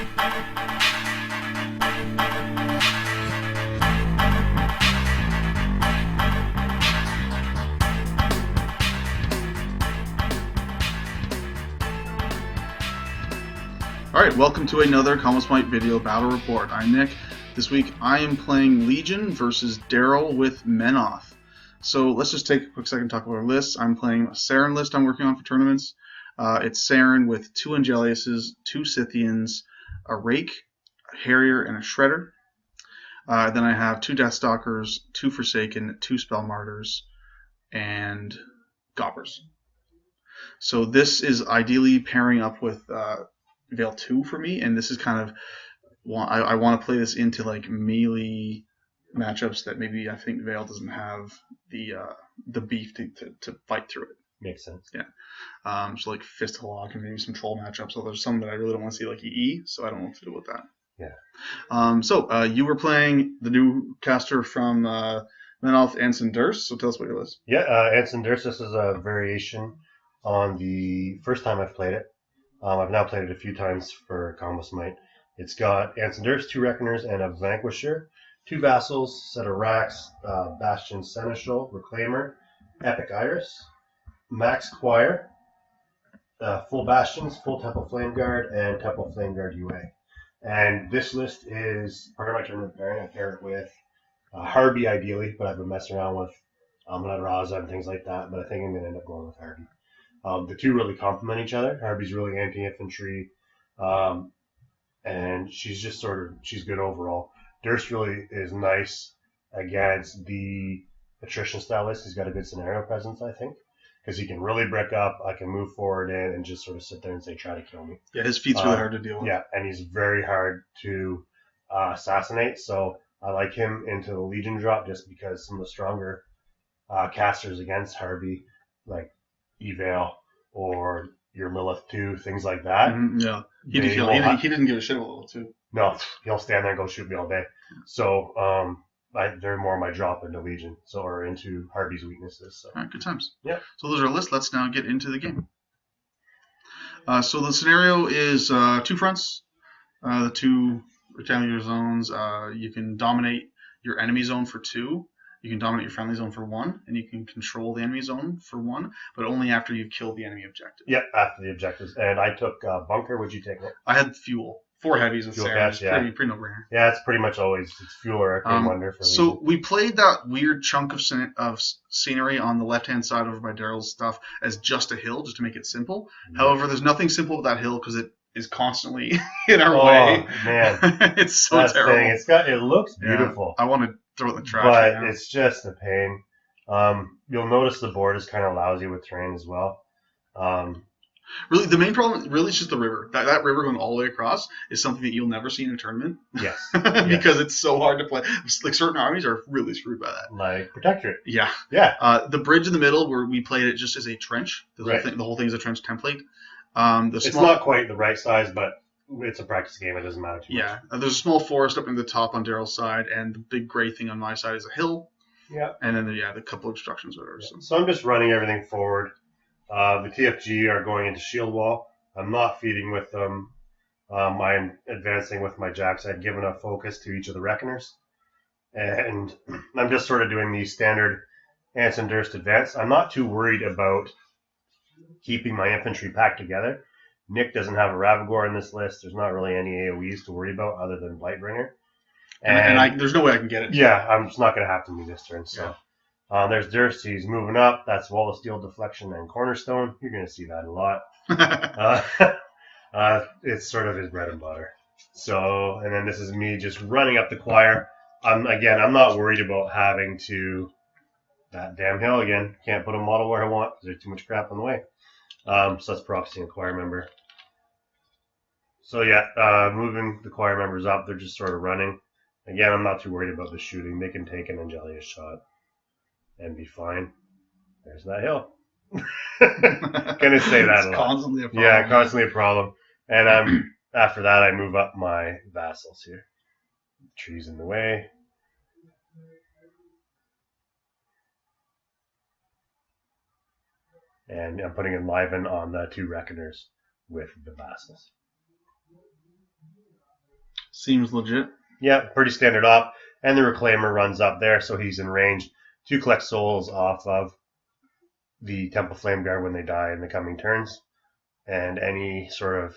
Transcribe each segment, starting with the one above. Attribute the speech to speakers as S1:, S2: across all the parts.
S1: Alright, welcome to another Commas Point video battle report. I'm Nick. This week I am playing Legion versus Darrell with Menoth. So let's just take a quick second to talk about our lists. I'm playing a Saeryn list I'm working on for tournaments. It's Saeryn with 2 Angeliuses, 2 Scythians, a Rake, a Harrier, and a Shredder. Then I have 2 Deathstalkers, 2 Forsaken, 2 Spell Martyrs, and Gobbers. So this is ideally pairing up with Veil 2 for me, and this is kind of I want to play this into like melee matchups that maybe I think Veil doesn't have the beef to fight through it.
S2: Makes sense.
S1: Yeah. So like Fist Lock and maybe some troll matchups. So there's some that I really don't want to see like EE, so I don't know what to do with that.
S2: Yeah.
S1: So you were playing the new caster from Menoth, Anson Durst. So tell us what your list.
S2: Yeah, Anson Durst. This is a variation on the first time I've played it. I've now played it a few times for Commas Might. It's got Anson Durst, 2 Reckoners, and a Vanquisher, 2 Vassals, set of Racks, Bastion Seneschal, Reclaimer, Epic Iris, Max Choir, full Bastions, full Temple Flame Guard, and Temple Flame Guard UA. And this list is part of my tournament pairing. I pair it with Harvey ideally, but I've been messing around with Raza and things like that, but I think I'm going to end up going with Harvey. The 2 really complement each other. Harvey's really anti-infantry, and she's good overall. Durst really is nice against the attrition style list. He's got a good scenario presence, I think, because he can really brick up. I can move forward in and just sort of sit there and say, try to kill me.
S1: Yeah, his feat's really hard to deal with.
S2: Yeah, and he's very hard to assassinate, so I like him into the Legion drop just because some of the stronger casters against Harvey, like Eval or your Lilith 2, things like that.
S1: Mm-hmm, yeah, he didn't give a shit about Lilith 2.
S2: No, he'll stand there and go shoot me all day. So they're more my drop into Legion, or into Harvey's weaknesses. So.
S1: All right, good times.
S2: Yeah.
S1: So those are our lists. Let's now get into the game. So the scenario is 2 fronts, the 2 rectangular zones. You can dominate your enemy zone for 2. You can dominate your friendly zone for 1, and you can control the enemy zone for 1, but only after you've killed the enemy objective.
S2: Yeah, after the objectives. And I took Bunker. Would you take it?
S1: I had Fuel. 4 heavies with Saeryn.
S2: Yeah.
S1: Pretty no-brainer.
S2: Yeah, it's pretty much always it's Fuel or Arcane Wonder for
S1: So we played that weird chunk of scenery on the left-hand side over by Darrell's stuff as just a hill, just to make it simple. Yeah. However, there's nothing simple with that hill because it is constantly in our way.
S2: Oh, man.
S1: It's so terrible.
S2: It looks beautiful.
S1: Yeah, I want to throw it in the trash.
S2: But
S1: right
S2: it's just a pain. You'll notice the board is kind of lousy with terrain as well.
S1: Really, the main problem is just the river. That river going all the way across is something that you'll never see in a tournament.
S2: Yes.
S1: Because it's so hard to play. Like, certain armies are really screwed by that.
S2: Like Protectorate.
S1: Yeah.
S2: Yeah.
S1: The bridge in the middle where we played it just as a trench. The whole thing is a trench template.
S2: It's not quite the right size, but it's a practice game. It doesn't matter too much.
S1: Yeah. There's a small forest up in the top on Darrell's side, and the big gray thing on my side is a hill.
S2: Yeah.
S1: And then the couple of obstructions or whatever.
S2: Yeah. So I'm just running everything forward. The TFG are going into shield wall. I'm not feeding with them. I'm advancing with my jacks. I'd given a focus to each of the Reckoners. And I'm just sort of doing the standard Anson Durst advance. I'm not too worried about keeping my infantry packed together. Nick doesn't have a Ravagore in this list. There's not really any AoEs to worry about other than Blightbringer.
S1: And there's no way I can get it.
S2: Yeah, I'm just not going to have to move this turn. So. Yeah. There's Durst. He's moving up. That's Wall of Steel, Deflection, and Cornerstone. You're going to see that a lot. It's sort of his bread and butter. So, and then this is me just running up the choir. I'm not worried about having to that damn hill again. Can't put a model where I want because there's too much crap on the way. So that's Prophecy and choir member. So yeah, moving the choir members up. They're just sort of running. Again, I'm not too worried about the shooting. They can take an Angelius shot and be fine. There's that hill. Gonna say that a lot.
S1: Constantly a problem.
S2: Yeah, constantly a problem. And after that, I move up my vassals here. Trees in the way. And I'm putting Enliven on the 2 Reckoners with the vassals.
S1: Seems legit.
S2: Yeah, pretty standard op. And the Reclaimer runs up there, so he's in range to collect souls off of the Temple Flame Guard when they die in the coming turns, and any sort of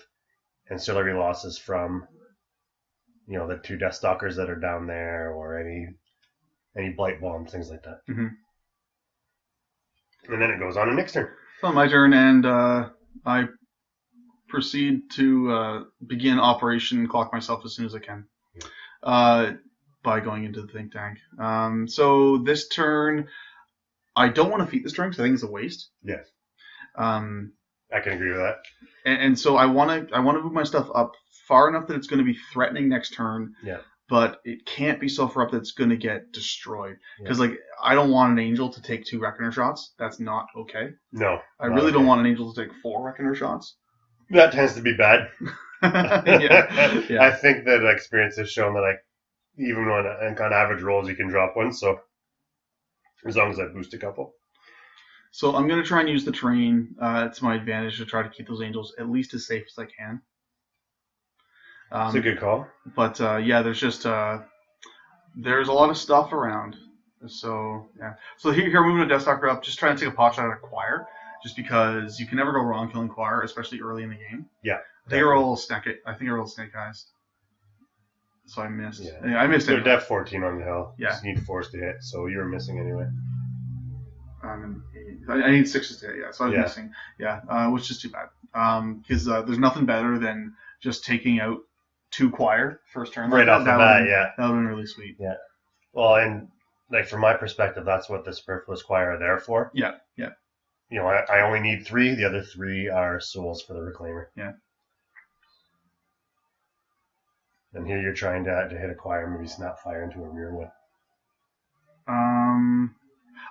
S2: ancillary losses from, the 2 Death Stalkers that are down there, or any Blight Bombs, things like that.
S1: Mm-hmm.
S2: And then it goes on to Nick's turn.
S1: So my turn, and I proceed to begin Operation Clock Myself as soon as I can. By going into the think tank. So this turn, I don't want to feat this turn because I think it's a waste.
S2: Yes.
S1: I
S2: can agree with that.
S1: And so I want to move my stuff up far enough that it's going to be threatening next turn.
S2: Yeah.
S1: But it can't be so far up that it's going to get destroyed. Because I don't want an angel to take 2 Reckoner shots. That's not okay.
S2: No.
S1: I really don't want an angel to take 4 Reckoner shots.
S2: That tends to be bad.
S1: Yeah.
S2: I think that experience has shown that even on kind of average rolls, you can drop one. So as long as I boost a couple.
S1: So I'm going to try and use the terrain to my advantage to try to keep those angels at least as safe as I can.
S2: It's a good call.
S1: But there's just there's a lot of stuff around. So yeah. So here we're moving a Death Stalker up, just trying to take a pot shot at a Choir, just because you can never go wrong killing Choir, especially early in the game.
S2: Yeah.
S1: I think I roll Snake Eyes. So I missed.
S2: Yeah.
S1: I missed it.
S2: They're def 14 on the hill.
S1: Yeah.
S2: Just need 4s to hit, so you were missing anyway.
S1: I need 6s to hit, so I was missing. Yeah, which is too bad. Because there's nothing better than just taking out 2 Choir first turn.
S2: Right off the bat, yeah.
S1: That would have been really sweet.
S2: Yeah. Well, and from my perspective, that's what the Superfluous Choir are there for.
S1: Yeah.
S2: I only need 3. The other 3 are souls for the Reclaimer.
S1: Yeah.
S2: And here you're trying to hit a Choir, maybe snap fire into a rear one.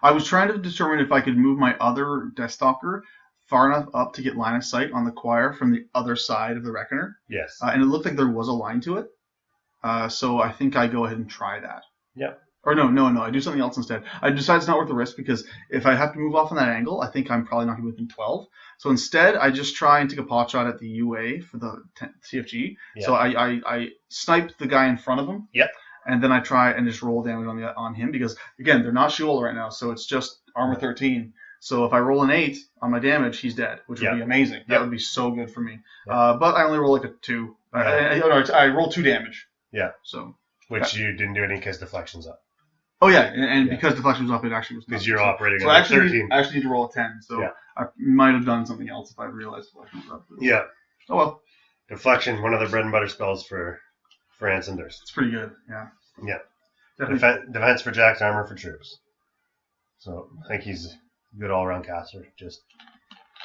S1: I was trying to determine if I could move my other Death Stalker far enough up to get line of sight on the Choir from the other side of the Reckoner.
S2: Yes.
S1: And it looked like there was a line to it. So I think I go ahead and try that.
S2: Yep.
S1: Or no, I do something else instead. I decide it's not worth the risk because if I have to move off on that angle, I think I'm probably not going to be within 12. So instead, I just try and take a pot shot at the UA for the TFG. Yep. So I snipe the guy in front of him.
S2: Yep.
S1: And then I try and just roll damage on him because, again, they're not Sheol right now, so it's just armor 13. So if I roll an 8 on my damage, he's dead, which would be amazing. That would be so good for me. But I only roll like a 2. I roll 2 damage.
S2: Yeah.
S1: So.
S2: Which you didn't do any because deflection's up.
S1: Oh, yeah, and because deflection was up, it actually was not.
S2: Because you're operating
S1: so
S2: on 13.
S1: I actually need to roll a 10, so I might have done something else if I realized deflection was up.
S2: Yeah.
S1: Oh, well.
S2: Deflection, one of the bread and butter spells for Anson Durst.
S1: It's pretty good, yeah.
S2: Yeah. Defense for jacks, armor for troops. So I think he's a good all-around caster.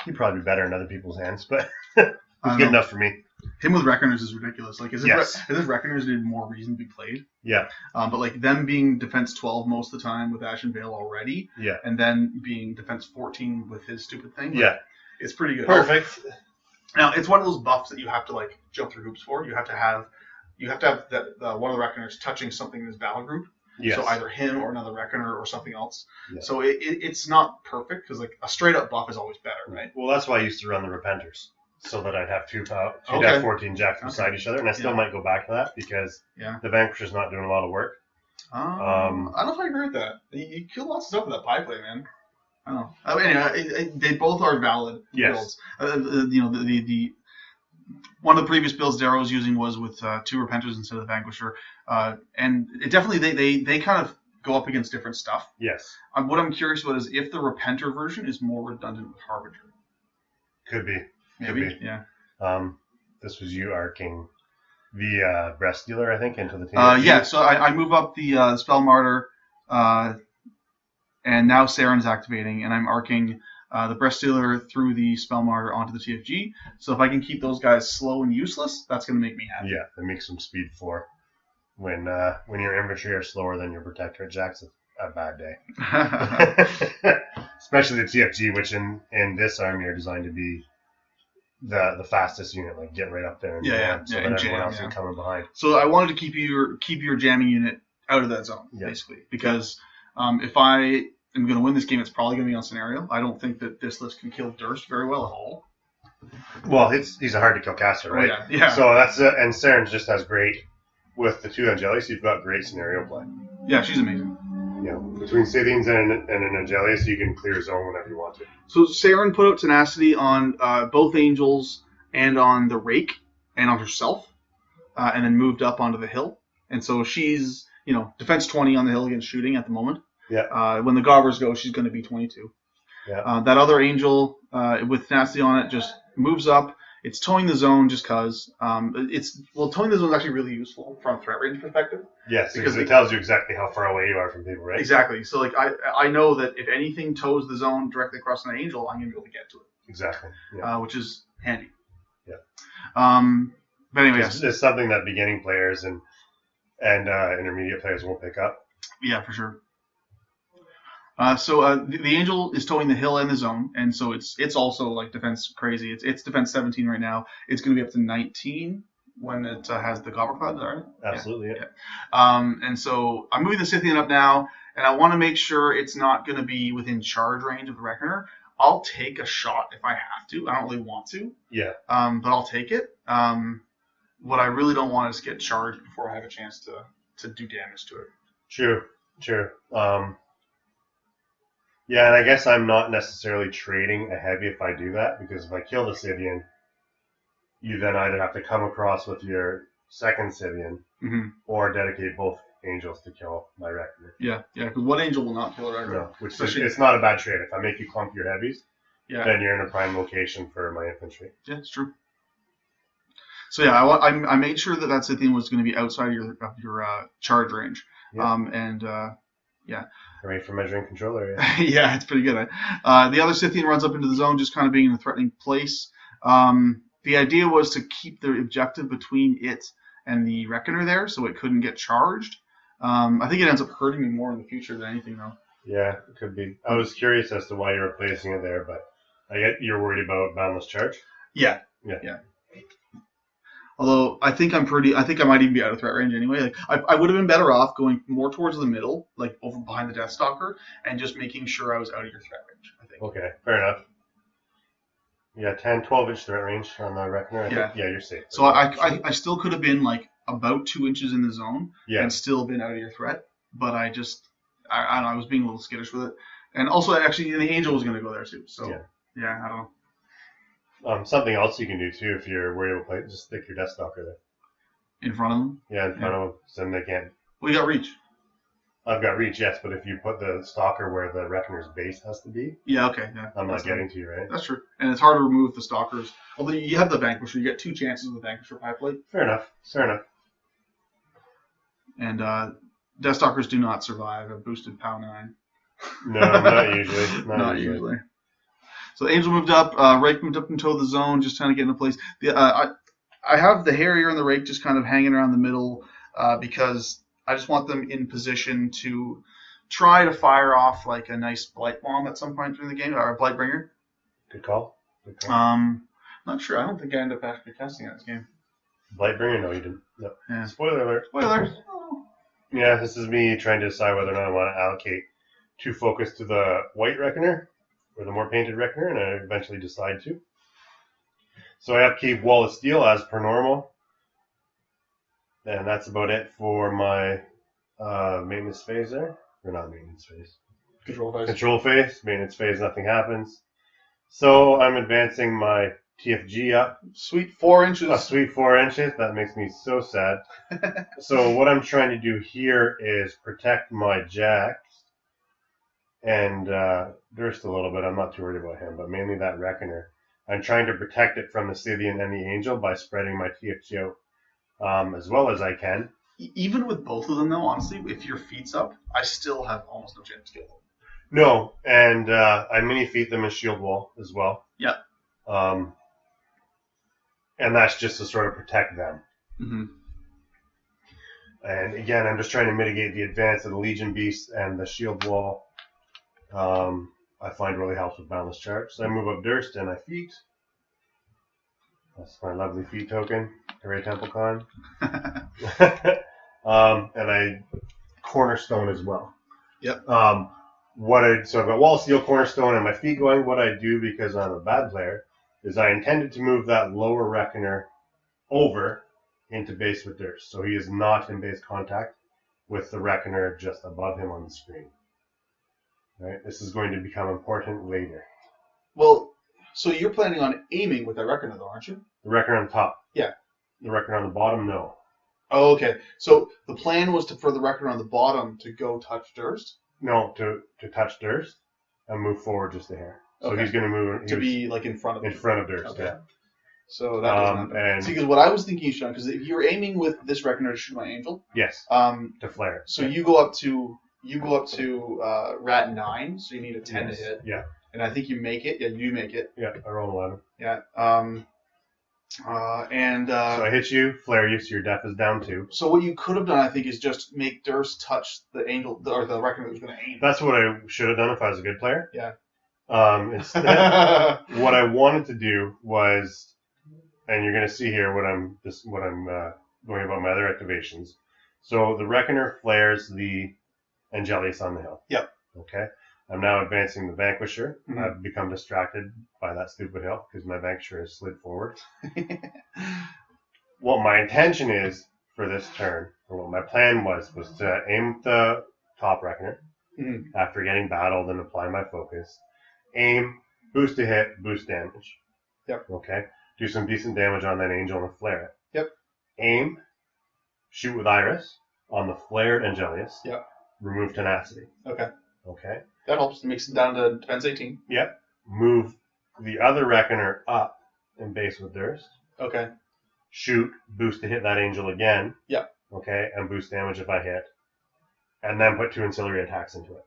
S2: He'd probably be better in other people's hands, but he's good enough for me.
S1: Him with Reckoners is ridiculous. Like, as if Reckoners did more reason to be played.
S2: Yeah.
S1: But like them being defense 12 most of the time with Ashen Veil already.
S2: Yeah.
S1: And then being defense 14 with his stupid thing.
S2: Yeah.
S1: It's pretty good.
S2: Perfect.
S1: Now it's one of those buffs that you have to like jump through hoops for. You have to have one of the Reckoners touching something in his battle group.
S2: Yes.
S1: So either him or another Reckoner or something else.
S2: Yeah.
S1: So it's not perfect because like a straight up buff is always better, right?
S2: Well, that's why I used to run the Repenters. So that I'd have two death 14 jacks beside each other, and I still might go back to that because the Vanquisher's not doing a lot of work.
S1: I don't know if I agree with that. You kill lots of stuff with that pie play, man. I don't know. Anyway, they both are valid builds. The one of the previous builds Darrell was using was with 2 Repenters instead of the Vanquisher, and it definitely they kind of go up against different stuff.
S2: Yes.
S1: What I'm curious about is if the Repenter version is more redundant with Harbinger.
S2: Could be.
S1: Maybe, yeah.
S2: This was you arcing the Breast Dealer, I think, into the team.
S1: Yeah, so I move up the Spell Martyr, and now Saeryn's activating, and I'm arcing the Breast Dealer through the Spell Martyr onto the TFG. So if I can keep those guys slow and useless, that's going to make me happy.
S2: Yeah, it makes them speed 4. When your infantry are slower than your Protectorate jacks, it's a bad day. Especially the TFG, which in this army are designed to be the fastest unit, like get right up there and so that everyone else can come in behind. So
S1: I wanted to keep your jamming unit out of that zone, basically, because if I am going to win this game, it's probably going to be on scenario. I don't think that this list can kill Durst very well at all.
S2: Well, he's a hard to kill caster, right?
S1: Oh, yeah.
S2: So that's and Saeryn just has great with the 2 Angelus, you've got great scenario play.
S1: Yeah, she's amazing.
S2: You know, between Scythians and an Angelus, you can clear zone whenever you want to.
S1: So Saeryn put out tenacity on both angels and on the rake and on herself, and then moved up onto the hill. And so she's, defense 20 on the hill against shooting at the moment.
S2: Yeah.
S1: When the gobbers go, she's going to be 22.
S2: Yeah.
S1: That other angel with tenacity on it just moves up. It's towing the zone just because. Towing the zone is actually really useful from a threat range perspective.
S2: Yes, because it tells you exactly how far away you are from people, right?
S1: Exactly. So I know that if anything tows the zone directly across an angel, I'm going to be able to get to it.
S2: Exactly. Yeah.
S1: Which is handy.
S2: Yeah.
S1: But anyway,
S2: it's something that beginning players and intermediate players won't pick up.
S1: Yeah, for sure. So the angel is towing the hill and the zone, and so it's also like defense crazy. It's defense 17 right now. It's going to be up to 19 when it has the Gobber Cloud, right?
S2: Absolutely, yeah.
S1: And so I'm moving the Scythian up now, and I want to make sure it's not going to be within charge range of the Reckoner. I'll take a shot if I have to. I don't really want to.
S2: Yeah.
S1: But I'll take it. What I really don't want is get charged before I have a chance to do damage to it.
S2: True. Yeah, and I guess I'm not necessarily trading a heavy if I do that, because if I kill the Scythian, you then either have to come across with your second Scythian or dedicate both angels to kill my Reckoner.
S1: Yeah, because one angel will not kill a Reckoner.
S2: No, it's not a bad trade. If I make you clump your heavies, then you're in a prime location for my infantry.
S1: Yeah, it's true. So yeah, I made sure that Scythian was going to be outside of your charge range. Yeah.
S2: Great for measuring control area.
S1: Yeah, it's pretty good. The other Scythian runs up into the zone, just kind of being in a threatening place. The idea was to keep the objective between it and the Reckoner there, so it couldn't get charged. I think it ends up hurting me more in the future than anything, though.
S2: Yeah, it could be. I was curious as to why you were placing it there, but I get you're worried about boundless charge.
S1: Yeah. Although I think I might even be out of threat range anyway. Like I would have been better off going more towards the middle, like over behind the Deathstalker, and just making sure I was out of your threat range, I think.
S2: Okay, fair enough. Yeah, 10, 12-inch threat range on the Reckoner. Yeah, you're safe.
S1: So I still could have been like about 2 inches in the zone and still been out of your threat, but I don't know, I was being a little skittish with it. And also, actually, the Angel was going to go there too. So yeah, I don't know.
S2: Something else you can do too if you're worried about play, just stick your Deathstalker there.
S1: In front of them?
S2: Yeah, in front of them, so then they can't.
S1: Well, you got reach.
S2: I've got reach, yes, but if you put the Stalker where the Reckoner's base has to be, I'm not getting to you, right?
S1: That's true. And it's hard to remove the Stalkers. Although you have the Vanquisher, you get 2 chances with Vanquisher Pipeplate.
S2: Fair enough.
S1: And Deathstalkers do not survive a boosted POW 9.
S2: No, not usually.
S1: Not usually. So the Angel moved up, Rake moved up into the zone, just trying to get into place. I have the Harrier and the Rake just kind of hanging around the middle because I just want them in position to try to fire off like a nice Blight Bomb at some point during the game, or a Blightbringer.
S2: Good call.
S1: Not sure. I don't think I ended up actually casting it this game.
S2: Blightbringer? No, you didn't. No.
S1: Yeah.
S2: Spoiler alert.
S1: Oh.
S2: Yeah, this is me trying to decide whether or not I want to allocate 2 focus to the White Reckoner or the more painted Reckoner, and I eventually decide to. So I upkeep Wall of Steel as per normal. And that's about it for my maintenance phase there. Or not maintenance phase. Control phase. Maintenance phase, nothing happens. So I'm advancing my TFG up.
S1: Sweet 4 inches.
S2: A sweet 4 inches. That makes me so sad. So what I'm trying to do here is protect my Jacks and Durst a little bit. I'm not too worried about him, but mainly that Reckoner. I'm trying to protect it from the Scythian and the Angel by spreading my TFG out as well as I can.
S1: Even with both of them, though, honestly, if your feet's up, I still have almost no chance to kill them.
S2: No, and I mini-feet them in Shield Wall as well.
S1: Yep.
S2: And that's just to sort of protect them.
S1: Mm-hmm.
S2: And again, I'm just trying to mitigate the advance of the Legion Beast and the Shield Wall. I find really helps with Boundless Charge. So I move up Durst and I feet. That's my lovely feet token. Hooray, Templecon. And I cornerstone as well.
S1: Yep.
S2: So I've got Wall of Steel, cornerstone, and my feet going. What I do, because I'm a bad player, is I intended to move that lower Reckoner over into base with Durst. So he is not in base contact with the Reckoner just above him on the screen. Right? This is going to become important later.
S1: Well, so you're planning on aiming with that Reckoner, though, aren't you?
S2: The Reckoner on top.
S1: Yeah.
S2: The Reckoner on the bottom, no.
S1: Oh, okay. So the plan was for the Reckoner on the bottom to go touch Durst?
S2: No, to touch Durst and move forward just a hair. So he's going to move
S1: to be like in front of
S2: Durst.
S1: Okay.
S2: Yeah.
S1: So that doesn't happen. See, because what I was thinking you should, because if you were aiming with this Reckoner to shoot my Angel,
S2: yes, to flare.
S1: So you go up to Rat 9, so you need a 10 to hit.
S2: Yeah.
S1: And I think you make it. Yeah, you do make it.
S2: Yeah, I roll 11.
S1: Yeah. So
S2: I hit you, flare you, so your def is down 2.
S1: So what you could have done, I think, is just make Durst touch the Angel or the Reckoner that was going to aim.
S2: That's what I should have done if I was a good player.
S1: Yeah.
S2: Instead, what I wanted to do was, and you're going to see here what I'm going about my other activations. So the Reckoner flares the Angelius on the hill.
S1: Yep.
S2: Okay. I'm now advancing the Vanquisher.
S1: Mm-hmm.
S2: I've become distracted by that stupid hill because my Vanquisher has slid forward. What my intention is for this turn, or what my plan was to aim the top Reckoner after getting battled and apply my focus. Aim, boost a hit, boost damage.
S1: Yep.
S2: Okay. Do some decent damage on that Angel and flare it.
S1: Yep.
S2: Aim, shoot with Iris on the flared Angelius.
S1: Yep.
S2: Remove tenacity.
S1: Okay.
S2: Okay.
S1: That helps. It makes it down to defense 18.
S2: Yep. Move the other Reckoner up in base with Durst.
S1: Okay.
S2: Shoot, boost to hit that Angel again.
S1: Yep.
S2: Okay, and boost damage if I hit. And then put 2 ancillary attacks into it.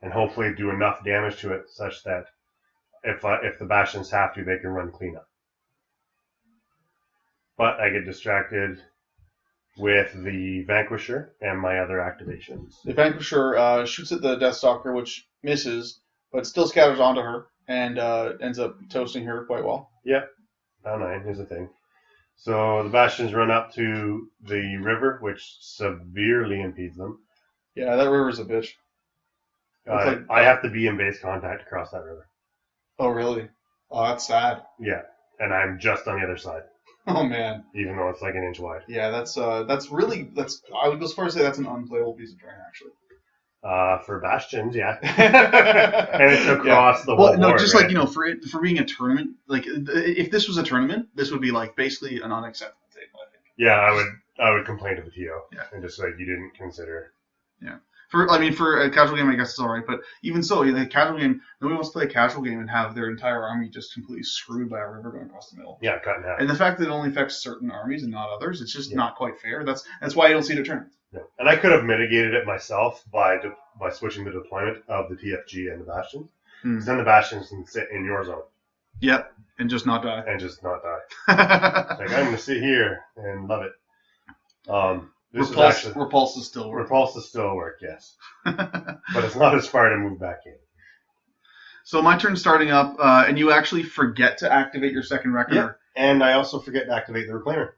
S2: And hopefully do enough damage to it such that if the Bastions have to, they can run cleanup. But I get distracted with the Vanquisher and my other activations.
S1: The Vanquisher shoots at the Deathstalker, which misses, but still scatters onto her and ends up toasting her quite well.
S2: Yep. Down 9, here's the thing. So the Bastions run up to the river, which severely impedes them.
S1: Yeah, that river's a bitch.
S2: I have to be in base contact to cross that river.
S1: Oh, really? Oh, that's sad.
S2: Yeah, and I'm just on the other side.
S1: Oh, man.
S2: Even though it's like an inch wide.
S1: Yeah, that's really, I would go as far as say that's an unplayable piece of terrain, actually.
S2: For Bastions, yeah. And it's across the whole board,
S1: just
S2: right?
S1: like, for being a tournament, like, if this was a tournament, this would be, like, basically an unacceptable table, I think.
S2: Yeah, I would complain to the TO.
S1: Yeah.
S2: And just like, you didn't consider.
S1: Yeah. For a casual game, I guess it's all right. But even so, the casual game, nobody wants to play a casual game and have their entire army just completely screwed by a river going across the middle.
S2: Yeah, cut in half.
S1: And the fact that it only affects certain armies and not others, it's just not quite fair. That's why you don't see it at tournaments.
S2: No. And I could have mitigated it myself by switching the deployment of the TFG and the Bastions. Because then the Bastions can sit in your zone.
S1: Yep, and just not die.
S2: Like, I'm going to sit here and love it.
S1: Repulses still work.
S2: Repulses still work, yes. But it's not as far to move back in.
S1: So my turn's starting up, and you actually forget to activate your second Reckoner.
S2: Yeah. And I also forget to activate the Reclaimer.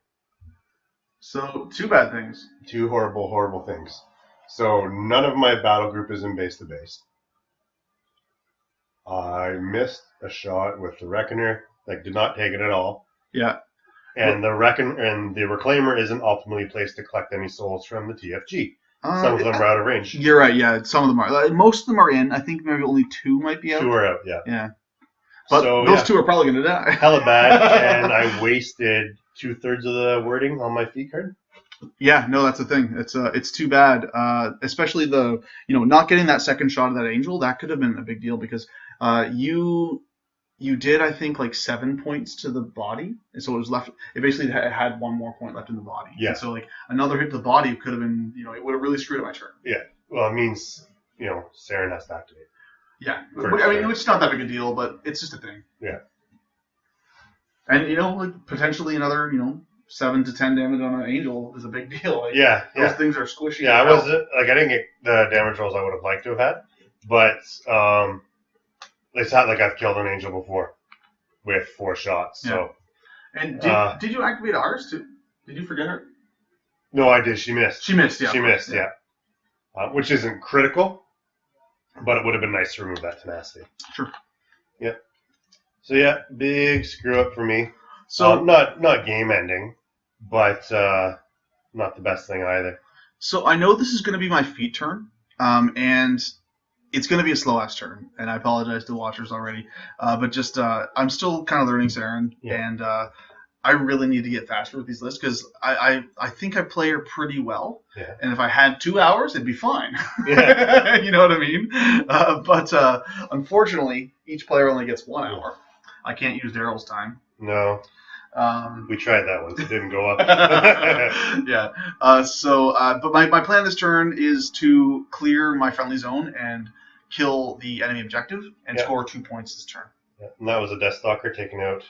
S1: So 2 bad things.
S2: 2 horrible, horrible things. So none of my battle group is in base to base. I missed a shot with the Reckoner. Like, did not take it at all.
S1: Yeah.
S2: And the Reclaimer isn't ultimately placed to collect any souls from the TFG. Some of them are out of range.
S1: You're right, yeah. Some of them are. Most of them are in. I think maybe only 2 might be out.
S2: 2 are out, yeah.
S1: Yeah. But those 2 are probably going to die.
S2: Hella bad, and I wasted 2/3 of the wording on my feed card.
S1: Yeah, no, that's the thing. It's too bad, especially the not getting that second shot of that Angel. That could have been a big deal because you did, I think, like 7 points to the body, and so it was left. It basically had 1 more point left in the body.
S2: Yeah.
S1: And so like another hit to the body could have been, it would have really screwed up my turn.
S2: Yeah. Well, it means Saeryn has to activate.
S1: Yeah. I mean, it's not that big a deal, but it's just a thing.
S2: Yeah.
S1: And like potentially another 7 to 10 damage on an Angel is a big deal. Like,
S2: yeah.
S1: Those things are squishy.
S2: Yeah, I didn't get the damage rolls I would have liked to have had, but it's not like I've killed an Angel before with 4 shots.
S1: Yeah.
S2: So.
S1: And did you activate ours too? Did you forget her?
S2: No, I did. She missed.
S1: She missed, yeah.
S2: She missed, yeah. Which isn't critical, but it would have been nice to remove that tenacity.
S1: Sure.
S2: Yep. So yeah, big screw up for me.
S1: So
S2: not game ending, but not the best thing either.
S1: So I know this is going to be my feet turn, and it's going to be a slow-ass turn, and I apologize to watchers already, but just I'm still kind of learning Saeryn, and I really need to get faster with these lists because I think I play her pretty well, and if I had 2 hours, it'd be fine. You know what I mean? But unfortunately, each player only gets 1 hour. I can't use Darrell's time.
S2: No. We tried that once. It didn't go up.
S1: Yeah. But my plan this turn is to clear my friendly zone and kill the enemy objective and score 2 points this turn.
S2: Yeah. And that was a Death Stalker taken out.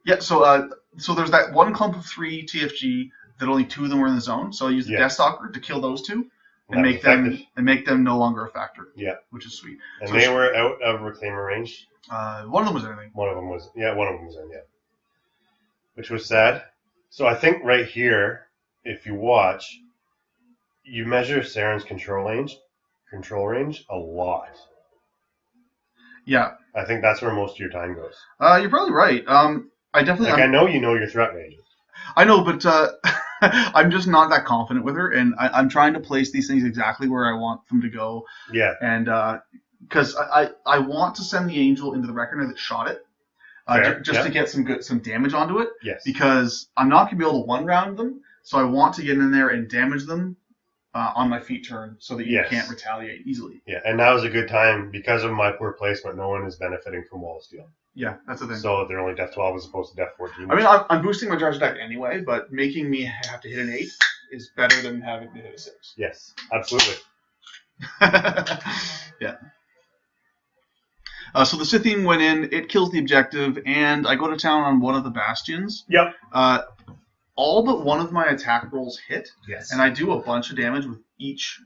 S1: Yeah. So there's that one clump of 3 TFG that only 2 of them were in the zone. So I used the Death Stalker to kill those 2 and make them no longer a factor. Yeah. Which is sweet.
S2: And they were out of Reclaimer range.
S1: One of them was in, I think.
S2: One of them was in, yeah. Which was sad. So I think right here, if you watch, you measure Saeryn's control range a lot.
S1: Yeah.
S2: I think that's where most of your time goes.
S1: You're probably right. I definitely.
S2: I know you know your threat ranges.
S1: I know, but I'm just not that confident with her, and I'm trying to place these things exactly where I want them to go. Yeah. And because I want to send the angel into the reckoner that shot it. Just to get some damage onto it. Yes. Because I'm not going to be able to one-round them, so I want to get in there and damage them on my feet turn so that you can't retaliate easily. Yeah, and now is a good time. Because of my poor placement, no one is benefiting from Wall of Steel. Yeah, that's the thing. So they're only Def 12 as opposed to Def 14. I mean, I'm boosting my charge attack anyway, but making me have to hit an 8 is better than having to hit a 6. Yes, absolutely. Yeah. So the Scythian went in, it kills the objective, and I go to town on one of the bastions. Yep. All but one of my attack rolls hit. Yes. And I do a bunch of damage with each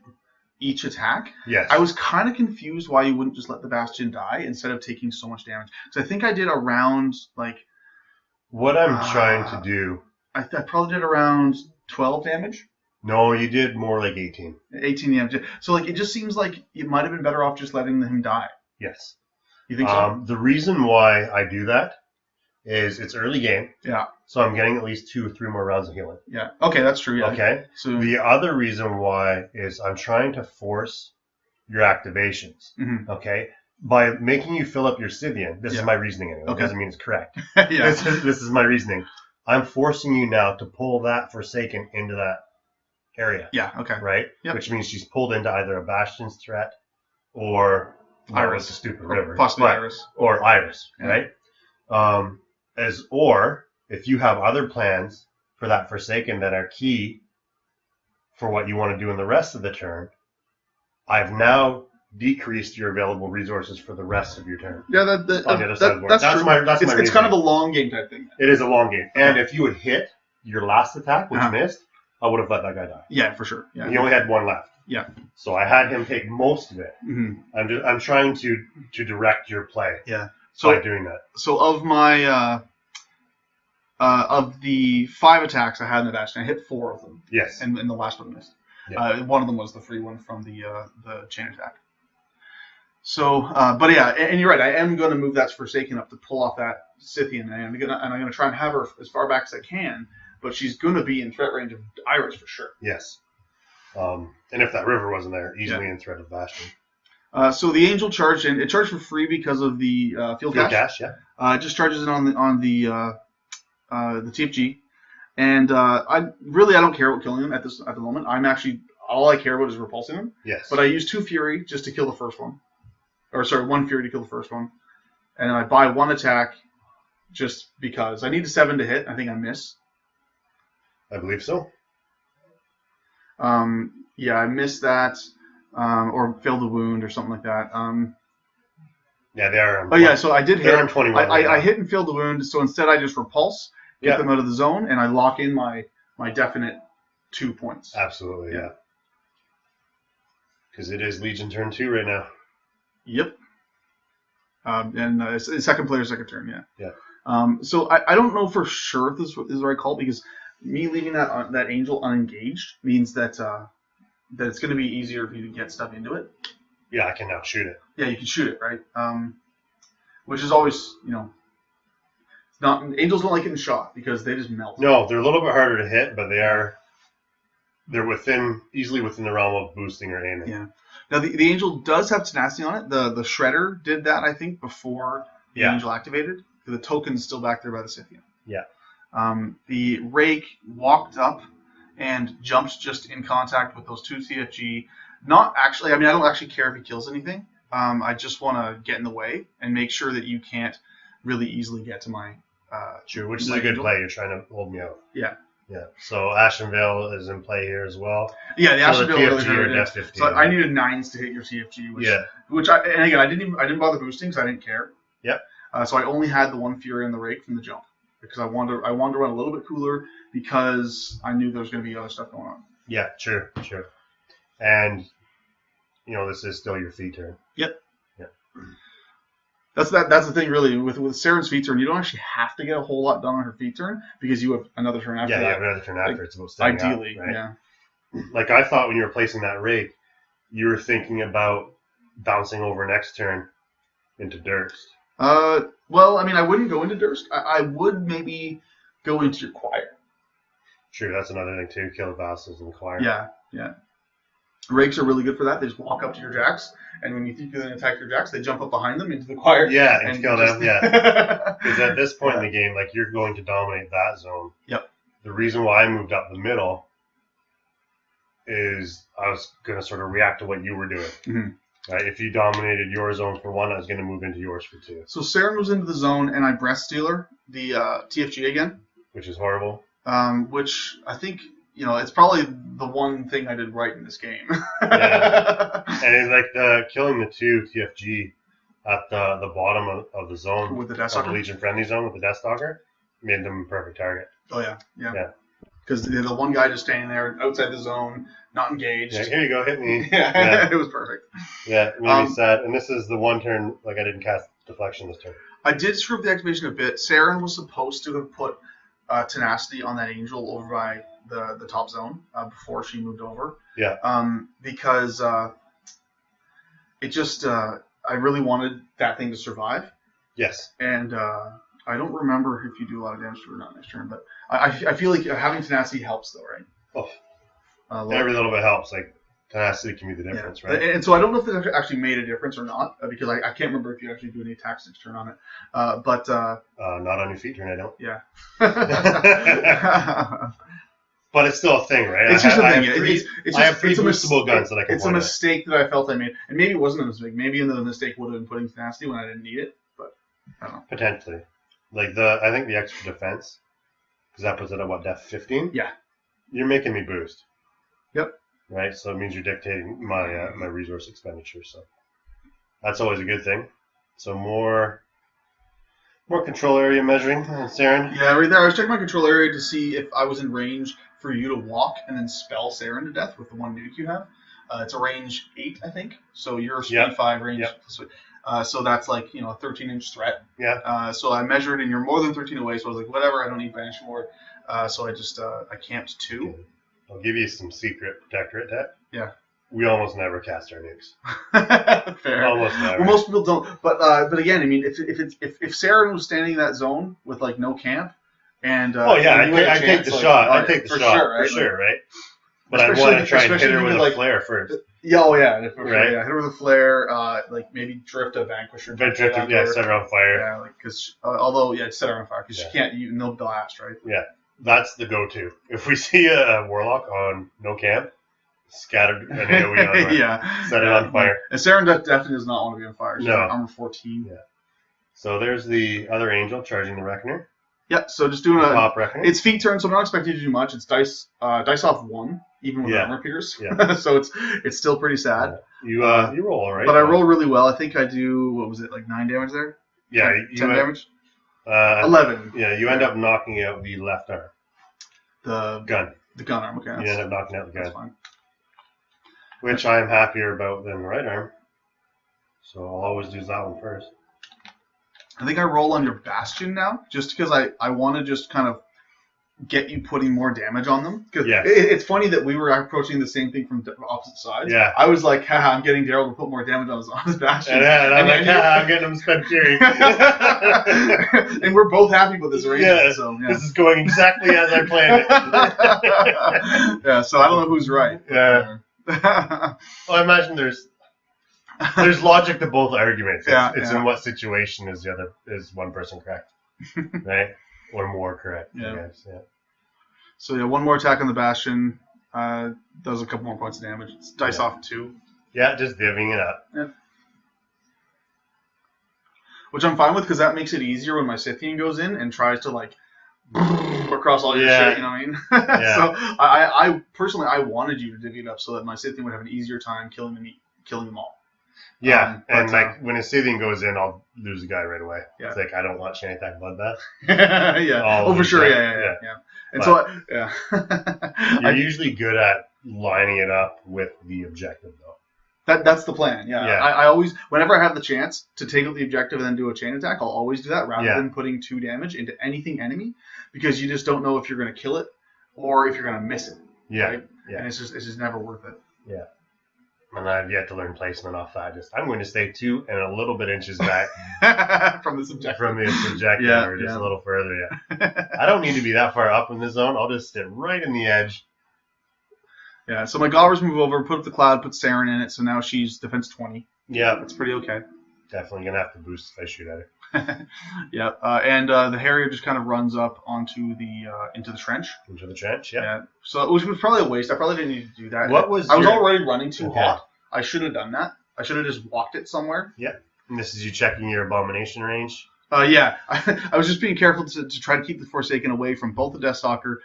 S1: attack. Yes. I was kind of confused why you wouldn't just let the bastion die instead of taking so much damage. So I think I did around, like... What I'm trying to do... I probably did around 12 damage. No, you did more like 18. 18 damage. So like it just seems like it might have been better off just letting him die. Yes. You think so? The reason why I do that is it's early game. Yeah. So I'm getting at least 2 or 3 more rounds of healing. Yeah. Okay, that's true. Yeah. Okay. So the other reason why is I'm trying to force your activations. Mm-hmm. Okay. By making you fill up your Scythian. This is my reasoning anyway. Okay. It doesn't mean it's correct. Yeah. This is my reasoning. I'm forcing you now to pull that Forsaken into that area. Yeah. Okay. Right. Yep. Which means she's pulled into either a Bastion's threat or Iris, the stupid river, possibly Iris, or Iris, right? Or if you have other plans for that Forsaken that are key for what you want to do in the rest of the turn, I've now decreased your available resources for the rest of your turn. Yeah, that's true. That's it's kind of a long game type thing. It is a long game, and if you had hit your last attack, which missed, I would have let that guy die. Yeah, for sure. Yeah, he only had 1 left. Yeah. So I had him take most of it. Mm-hmm. I'm trying to direct your play. Yeah. So by doing that. So of my of the 5 attacks I had in the Bastion, I hit 4 of them. Yes. And the last one missed. Yeah. One of them was the free one from the chain attack. So, but yeah, and you're right. I am going to move that Forsaken up to pull off that Scythian, and I'm gonna try and have her as far back as I can. But she's going to be in threat range of Iris for sure. Yes. And if that river wasn't there, easily in threat of Bastion. So the Angel charged in. It charged for free because of the field cache. Yeah. It just charges it on the TFG, and I don't care about killing them at the moment. All I care about is repulsing them. Yes. But I use 2 Fury just to kill the first one, or sorry, 1 Fury to kill the first one, and then I buy 1 attack just because I need a 7 to hit. I think I miss. I believe so. Yeah, I missed that, or failed the wound, or something like that. Yeah, they are. Oh yeah, so I did hit. They're on 21. I hit and failed the wound. So instead, I just repulse, get them out of the zone, and I lock in my definite 2 points. Absolutely, yeah. Because it is Legion turn 2 right now. Yep. And it's second player, second turn. Yeah. Yeah. So I don't know for sure if this is the right call because. Me leaving that angel unengaged means that it's going to be easier for you to get stuff into it. Yeah, I can now shoot it. Yeah, you can shoot it, right? Which is always, Angels don't like getting shot because they just melt.
S2: No, they're a little bit harder to hit, but they're easily within the realm of boosting or aiming.
S1: Yeah. Now the Angel does have tenacity on it. The Shredder did that, I think, before the Angel activated. The token's still back there by the Scythian.
S2: Yeah.
S1: The Rake walked up and jumped just in contact with those two TFG. Not actually. I mean, I don't actually care if he kills anything. I just want to get in the way and make sure that you can't really easily get to my.
S2: True, which is a good play. You're trying to hold me out.
S1: Yeah.
S2: Yeah. So Ashen Veil is in play here as well.
S1: Yeah, the Ashen Veil really hurt
S2: it.
S1: 15. So I needed 9s to hit your TFG. And again, I didn't bother boosting because I didn't care.
S2: Yep.
S1: So I only had the one Fury on the Rake from the jump because I wanted to run a little bit cooler because I knew there was going to be other stuff going on.
S2: Yeah, true. And this is still your feed turn.
S1: Yep.
S2: Yeah.
S1: That's the thing, really. With Saeryn's feed turn, you don't actually have to get a whole lot done on her feed turn because you have another turn after that.
S2: Yeah, you have another turn after. It's about staying
S1: ideally,
S2: up, right?
S1: Yeah.
S2: Like I thought when you were placing that Rake, you were thinking about bouncing over next turn into Durst.
S1: Well, I mean, I wouldn't go into Durst. I would maybe go into your Choir.
S2: True, that's another thing too. Kill the vassals in the Choir.
S1: Yeah. Rakes are really good for that. They just walk up to your jacks, and when you think you're going to attack your jacks, they jump up behind them into the Choir.
S2: Yeah, and kill them. Yeah. Because at this point in the game, like you're going to dominate that zone.
S1: Yep.
S2: The reason why I moved up the middle is I was going to sort of react to what you were doing.
S1: Mm-hmm.
S2: Right? If you dominated your zone for 1, I was going to move into yours for 2.
S1: So Saeryn was into the zone, and I breath stealer the TFG again,
S2: which is horrible.
S1: Which I think it's probably the one thing I did right in this game.
S2: Yeah. And it's like killing the 2 TFG at the bottom of the zone
S1: with the Death
S2: of the
S1: Stalker?
S2: Legion friendly zone with the Death Stalker made them a perfect target.
S1: Oh yeah. Because the one guy just standing there outside the zone, not engaged.
S2: Yeah, here you go, hit me.
S1: Yeah. It was perfect.
S2: Yeah, it made me sad. And this is the one turn, like I didn't cast Deflection this turn.
S1: I did screw up the activation a bit. Saeryn was supposed to have put Tenacity on that Angel over by the top zone before she moved over.
S2: Yeah.
S1: Because it just, I really wanted that thing to survive.
S2: Yes.
S1: And I don't remember if you do a lot of damage to it or not next turn, but I feel like having Tenacity helps though, right?
S2: Oh. Every little bit helps. Like Tenacity can be the difference, right?
S1: And so I don't know if it actually made a difference or not because I can't remember if you actually do any attacks next turn on it. But
S2: not on your feet turn, I don't.
S1: Yeah.
S2: But it's still a thing, right?
S1: It's just a thing.
S2: I have 3 boostable guns that I can.
S1: It's a mistake that I felt I made, and maybe it wasn't a mistake. Maybe the mistake would have been putting Tenacity when I didn't need it, but I don't know.
S2: Potentially, like I think the extra defense, because that puts it at what, def 15?
S1: Yeah.
S2: You're making me boost.
S1: Yep.
S2: Right, so it means you're dictating my my resource expenditure. So that's always a good thing. So more control area measuring, Saeryn.
S1: Yeah, right there. I was checking my control area to see if I was in range for you to walk and then spell Saeryn to death with the 1 nuke you have. It's a range 8, I think. So you're a speed 5 range. Yep. So that's like a 13-inch threat.
S2: Yeah.
S1: So I measured, and you're more than 13 away. So I was like, whatever. I don't need Banish Ward. So I just I camped 2.
S2: Okay. I'll give you some secret Protectorate tech.
S1: Yeah.
S2: We almost never cast our nukes.
S1: Fair.
S2: Almost never.
S1: Well, most people don't. But again, I mean, if Saeryn was standing in that zone with like no camp, and
S2: I take the shot. I take the shot
S1: sure, right?
S2: For sure, right? But I want to try and hit her with a flare first.
S1: Yeah, oh yeah, for sure,
S2: right?
S1: Yeah, hit her with a flare. Like maybe drift a Vanquisher.
S2: Set her on fire.
S1: Yeah, like because set her on fire because she can't. No blast, right?
S2: Yeah. That's the go-to. If we see a Warlock on no camp, scattered an AoE on fire.
S1: Yeah.
S2: Set it on fire.
S1: And Saeryn definitely does not want to be on fire. She's armor 14.
S2: Yeah. So there's the other Angel charging the Reckoner.
S1: Yeah, so just doing
S2: top Reckoner.
S1: It's feet turn, so I'm not expecting you to do much. It's dice off 1, even with armor pierce.
S2: Yeah.
S1: So it's still pretty sad.
S2: You roll all right.
S1: But I roll really well. I think I do, what was it, like 9 damage there?
S2: Yeah.
S1: 10 damage?
S2: 11. Yeah, you end up knocking out the left arm.
S1: The
S2: gun.
S1: The gun arm, okay.
S2: You end up knocking out the gun.
S1: That's fine.
S2: Which I'm happier about than the right arm. So I'll always use that one first.
S1: I think I roll on your Bastion now, just because I want to just kind of get you putting more damage on them. Because
S2: Yes.
S1: it's funny that we were approaching the same thing from opposite sides.
S2: Yeah.
S1: I was like, haha, I'm getting Darrell to put more damage on his bastion.
S2: And I'm like, I'm getting him spent fury.
S1: And we're both happy with this arrangement.
S2: Yeah,
S1: so,
S2: this is going exactly as I planned it.
S1: Yeah, so I don't know who's right.
S2: Yeah. Well, I imagine there's logic to both arguments. It's in what situation is one person correct, right? Or more correct.
S1: Yeah.
S2: I guess. Yeah.
S1: So yeah, one more attack on the bastion does a couple more points of damage. It's dice off 2.
S2: Yeah, just divvying it up.
S1: Yeah. Which I'm fine with because that makes it easier when my Scythian goes in and tries to like across all your shit. You know what I mean?
S2: Yeah.
S1: So I personally wanted you to divvy it up so that my Scythian would have an easier time killing them all.
S2: Yeah, and like when a Scythian goes in, I'll lose a guy right away. Yeah. It's like I don't want chain attack bloodbath.
S1: Yeah. Oh, for sure. Yeah. And
S2: but
S1: you're
S2: usually good at lining it up with the objective, though.
S1: That's the plan. Yeah. I always, whenever I have the chance to take out the objective and then do a chain attack, I'll always do that rather than putting 2 damage into anything enemy, because you just don't know if you're going to kill it or if you're going to miss it.
S2: Yeah.
S1: Right?
S2: Yeah.
S1: And it's just never worth it.
S2: Yeah. And I've yet to learn placement off that. I'm going to stay 2 and a little bit inches back
S1: from this objective.
S2: Or just a little further. Yeah. I don't need to be that far up in the zone. I'll just sit right in the edge.
S1: Yeah. So my Gobbers move over, put up the cloud, put Saeryn in it. So now she's defense 20.
S2: Yeah.
S1: That's pretty okay.
S2: Definitely gonna have to boost if I shoot at her.
S1: Yeah. And the Harrier just kind of runs up onto the into the trench.
S2: Into the trench. Yeah.
S1: So which was probably a waste. I probably didn't need to do that.
S2: I was
S1: already running too hot. I should have done that. I should have just walked it somewhere.
S2: Yeah. And this is you checking your abomination range?
S1: Yeah. I was just being careful to try to keep the Forsaken away from both the Deathstalker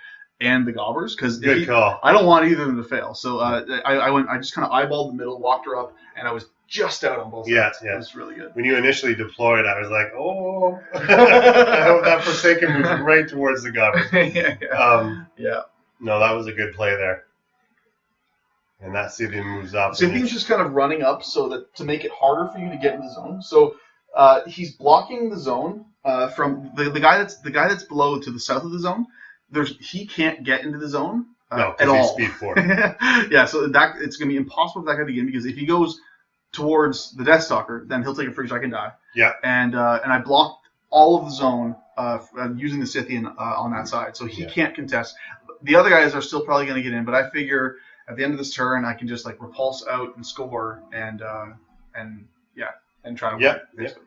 S1: and the Gobbers, because
S2: good call.
S1: I don't want either of them to fail. So I just kind of eyeballed the middle, walked her up, and I was just out on both sides. Yeah. It was really good.
S2: When you initially deployed, I was like, oh. I hope that Forsaken moves right towards the Gobbers.
S1: Yeah.
S2: No, that was a good play there. And that Scythian moves up.
S1: Scythian's just kind of running up so that to make it harder for you to get in the zone. So he's blocking the zone from the guy that's below to the south of the zone. He can't get into the zone at all.
S2: He's speed 4.
S1: Yeah, so it's going to be impossible for that guy to get in, because if he goes towards the Deathstalker, then he'll take a free strike and die.
S2: Yeah.
S1: And I blocked all of the zone using the Scythian on that side, so he can't contest. The other guys are still probably going to get in, but I figure at the end of this turn I can just like repulse out and score and try to win.
S2: Yep.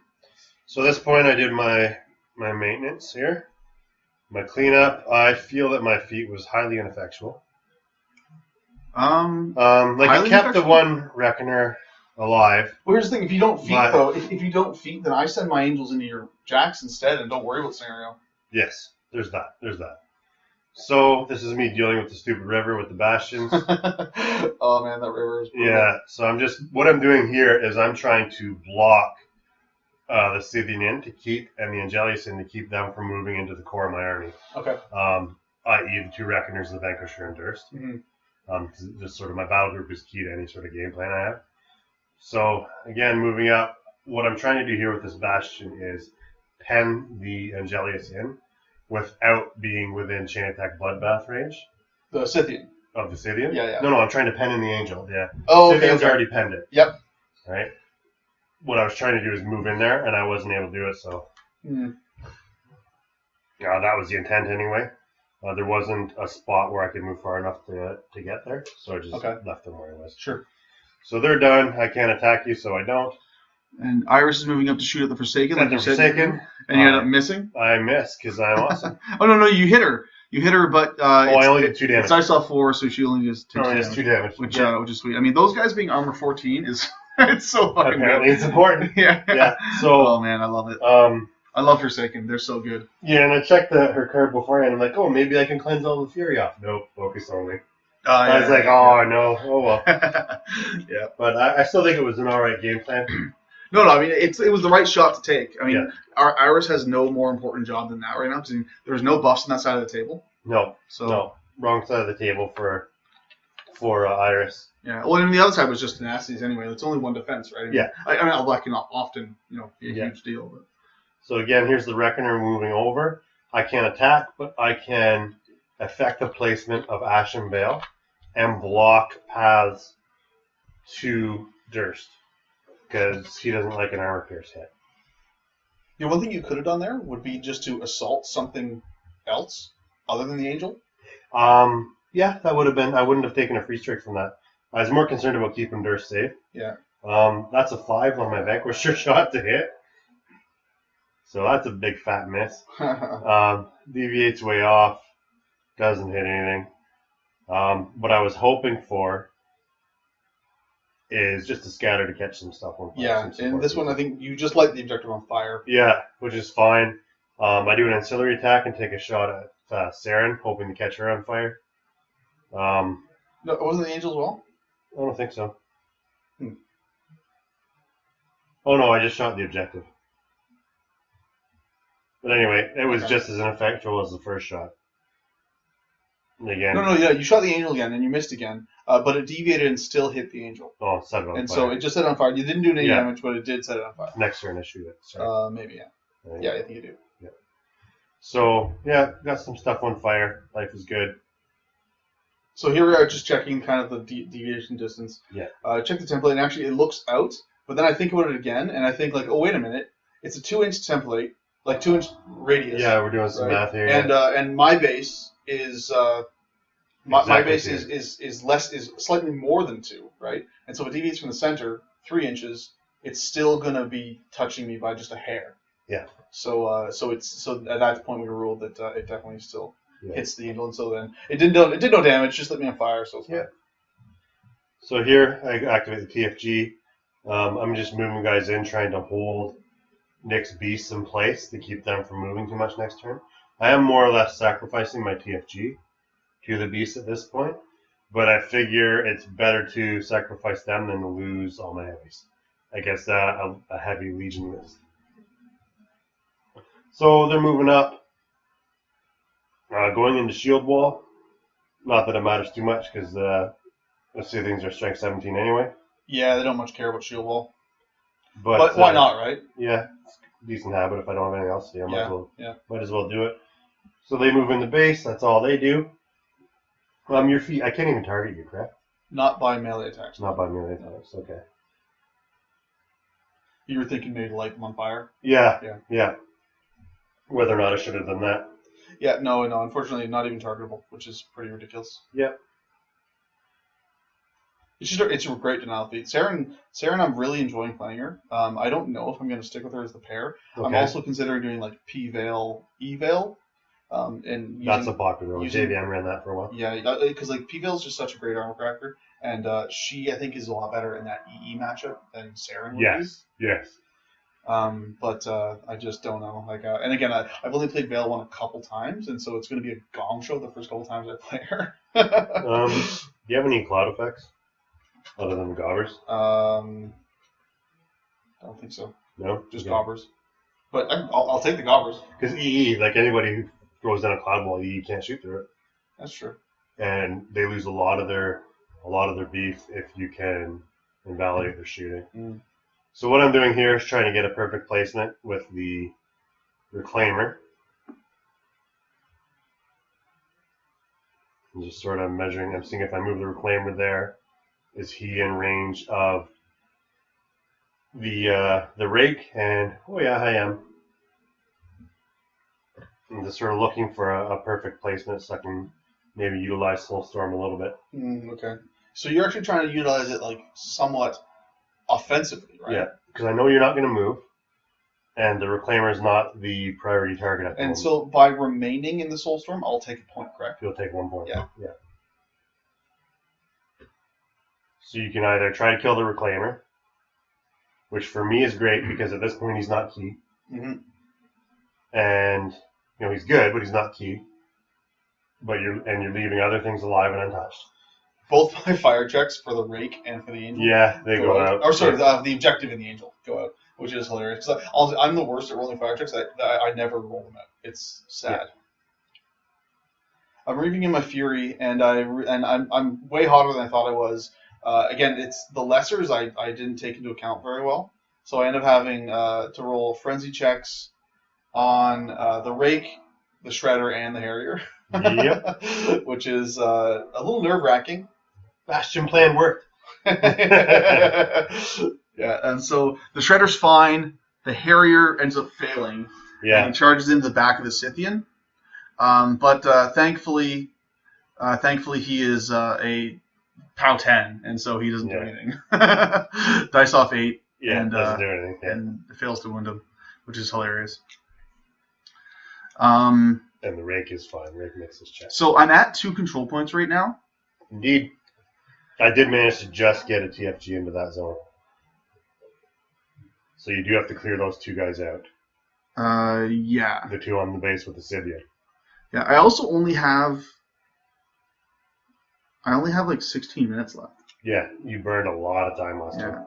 S2: So at this point I did my maintenance here. My cleanup, I feel that my feat was highly ineffectual. It kept the one Reckoner alive.
S1: Well, here's the thing: if you don't feat, though, if you don't feat, then I send my angels into your jacks instead, and don't worry about scenario.
S2: Yes, there's that. So this is me dealing with the stupid river with the bastions.
S1: Oh man, that river is brutal.
S2: Yeah. So what I'm doing here is I'm trying to block the Scythian in to keep, and the Angelius in to keep them from moving into the core of my army.
S1: Okay.
S2: I.e. the 2 Reckoners, the Vanquisher, and Durst.
S1: Mm-hmm.
S2: Just sort of my battle group is key to any sort of game plan I have. So again, moving up, what I'm trying to do here with this Bastion is pen the Angelius in without being within chain attack bloodbath range.
S1: The Scythian.
S2: Of the Scythian?
S1: Yeah.
S2: No, I'm trying to pen in the Angel. Yeah.
S1: Oh,
S2: Scythian's already penned it.
S1: Yep.
S2: Right? What I was trying to do is move in there, and I wasn't able to do it, so... that was the intent anyway. There wasn't a spot where I could move far enough to get there, so I just left them where I was.
S1: Sure.
S2: So they're done. I can't attack you, so I don't.
S1: And Iris is moving up to shoot at the Forsaken.
S2: And
S1: you end up missing?
S2: I missed, because I'm awesome.
S1: Oh, no, you hit her. You hit her, but
S2: I only did 2 damage.
S1: It's dice off 4, so she only just takes
S2: 2 damage.
S1: Which is sweet. I mean, those guys being armor 14 is... It's so fucking
S2: Apparently
S1: good.
S2: It's important.
S1: Yeah.
S2: So,
S1: oh man, I love it. I love Forsaken. They're so good.
S2: Yeah, and I checked her card beforehand. I'm like, oh, maybe I can cleanse all the fury off. Nope, focus only. I was like, no. Oh well.
S1: Yeah.
S2: But I still think it was an alright game plan.
S1: No. I mean, it was the right shot to take. I mean, our Iris has no more important job than that right now, because there's no buffs on that side of the table.
S2: No. Wrong side of the table for Iris.
S1: Yeah, well, and the other side was just nasties anyway. It's only 1 defense, right? I mean, that can often, be a huge deal. But.
S2: So again, here's the Reckoner moving over. I can't attack, but I can affect the placement of Ashen Vale and block paths to Durst because he doesn't like an armor pierce hit.
S1: Yeah, one thing you could have done there would be just to assault something else other than the angel.
S2: Yeah, that would have been. I wouldn't have taken a free strike from that. I was more concerned about keeping Durst safe.
S1: Yeah.
S2: That's a 5 on my Vanquisher shot to hit. So that's a big fat miss. Deviates way off. Doesn't hit anything. What I was hoping for is just a scatter to catch some stuff on fire.
S1: Yeah, and this one I think you just light the objective on fire.
S2: Yeah, which is fine. I do an ancillary attack and take a shot at Saeryn, hoping to catch her on fire.
S1: No, wasn't the angel as well?
S2: I don't think so. Oh no, I just shot the objective. But anyway, it was just as ineffectual as the first shot. Again.
S1: No, yeah, you shot the angel again and you missed again, but it deviated and still hit the angel.
S2: Oh, set it on fire.
S1: And so it just set it on fire. You didn't do any damage, but it did set it on fire.
S2: Next turn I shoot it. Sorry.
S1: Maybe, yeah. Yeah, I think you do.
S2: Yeah. So, yeah, got some stuff on fire. Life is good.
S1: So here we are just checking kind of the deviation distance.
S2: Yeah.
S1: Check the template, and actually it looks out, but then I think about it again, and I think, like, oh, wait a minute. It's a 2-inch template, like 2-inch radius.
S2: Yeah, we're doing some math here.
S1: And my base is... My base is slightly more than 2, right? And so if it deviates from the center 3 inches, it's still gonna be touching me by just a hair.
S2: Yeah.
S1: So at that point we ruled that it definitely still hits the angel, and so then it did no damage, just lit me on fire. So it's fine.
S2: So here I activate the TFG. I'm just moving guys in, trying to hold Nick's beasts in place to keep them from moving too much next turn. I am more or less sacrificing my TFG to the beast at this point, but I figure it's better to sacrifice them than to lose all my heavies against a heavy Legion list. So they're moving up, going into shield wall. Not that it matters too much because let's say things are strength 17 anyway.
S1: Yeah, they don't much care about shield wall.
S2: But
S1: why not, right?
S2: Yeah, it's a decent habit if I don't have anything else to do. Might as well do it. So they move in the base. That's all they do. Your feet. I can't even target you, correct?
S1: Not by melee attacks.
S2: Not by melee attacks. Okay.
S1: You were thinking maybe light them on fire?
S2: Yeah. Whether or not I should have done that.
S1: Yeah, no. Unfortunately, not even targetable, which is pretty ridiculous.
S2: Yeah.
S1: It's a great denial feat. Saeryn, I'm really enjoying playing her. I don't know if I'm going to stick with her as the pair. Okay. I'm also considering doing like P-Veil, E-Veil. And
S2: that's a popular one. JVM ran that for a while.
S1: Yeah, because like P-Veil is just such a great armor cracker, and she I think is a lot better in that EE matchup than Saeryn would be.
S2: Yes.
S1: But I just don't know. Like, and again, I've only played Veil one a couple times, and so it's going to be a gong show the first couple times I play her.
S2: Do you have any cloud effects other than the gobbers?
S1: I don't think so.
S2: No,
S1: just gobbers. But I'll take the gobbers.
S2: Because EE, like anybody who throws down a cloud wall, EE can't shoot through it.
S1: That's true.
S2: And they lose a lot of their beef if you can invalidate their shooting.
S1: Mm.
S2: So what I'm doing here is trying to get a perfect placement with the Reclaimer. I'm just sort of measuring. I'm seeing if I move the Reclaimer there, is he in range of the rake? And oh yeah, I am. I'm just sort of looking for a perfect placement so I can maybe utilize Soulstorm a little bit.
S1: Okay. So you're actually trying to utilize it like somewhat offensively, right?
S2: Yeah, because I know you're not going to move, and the Reclaimer is not the priority target at the moment.
S1: So by remaining in the Soulstorm, I'll take a point, correct?
S2: You'll take 1 point.
S1: Yeah.
S2: So you can either try to kill the Reclaimer, which for me is great because at this point he's not key.
S1: Mm-hmm.
S2: And he's good, but he's not key. But you're leaving other things alive and untouched.
S1: Both my fire checks for the rake and for the angel.
S2: Yeah, they go out.
S1: Or sorry, the objective and the angel go out, which is hilarious. Because I'm the worst at rolling fire checks. I never roll them out. It's sad. Yeah. I'm reaping in my fury, and I'm way hotter than I thought I was. Again, it's the lessers I didn't take into account very well, so I end up having to roll frenzy checks on the rake, the shredder, and the harrier.
S2: Yep.
S1: Which is a little nerve-wracking.
S2: Bastion plan worked.
S1: Yeah, and so the Shredder's fine. The Harrier ends up failing.
S2: Yeah.
S1: And he charges into the back of the Scythian. But thankfully he is a POW 10, and so he doesn't do anything. Dice off 8.
S2: Yeah,
S1: and
S2: doesn't do anything. Yeah.
S1: And fails to wound him, which is hilarious.
S2: And the Rake is fine. Rake makes his check.
S1: So I'm at 2 control points right now.
S2: Indeed. I did manage to just get a TFG into that zone. So you do have to clear those 2 guys out.
S1: Yeah.
S2: The 2 on the base with the Scythian.
S1: Yeah, I also only have like 16 minutes left.
S2: Yeah, you burned a lot of time last time.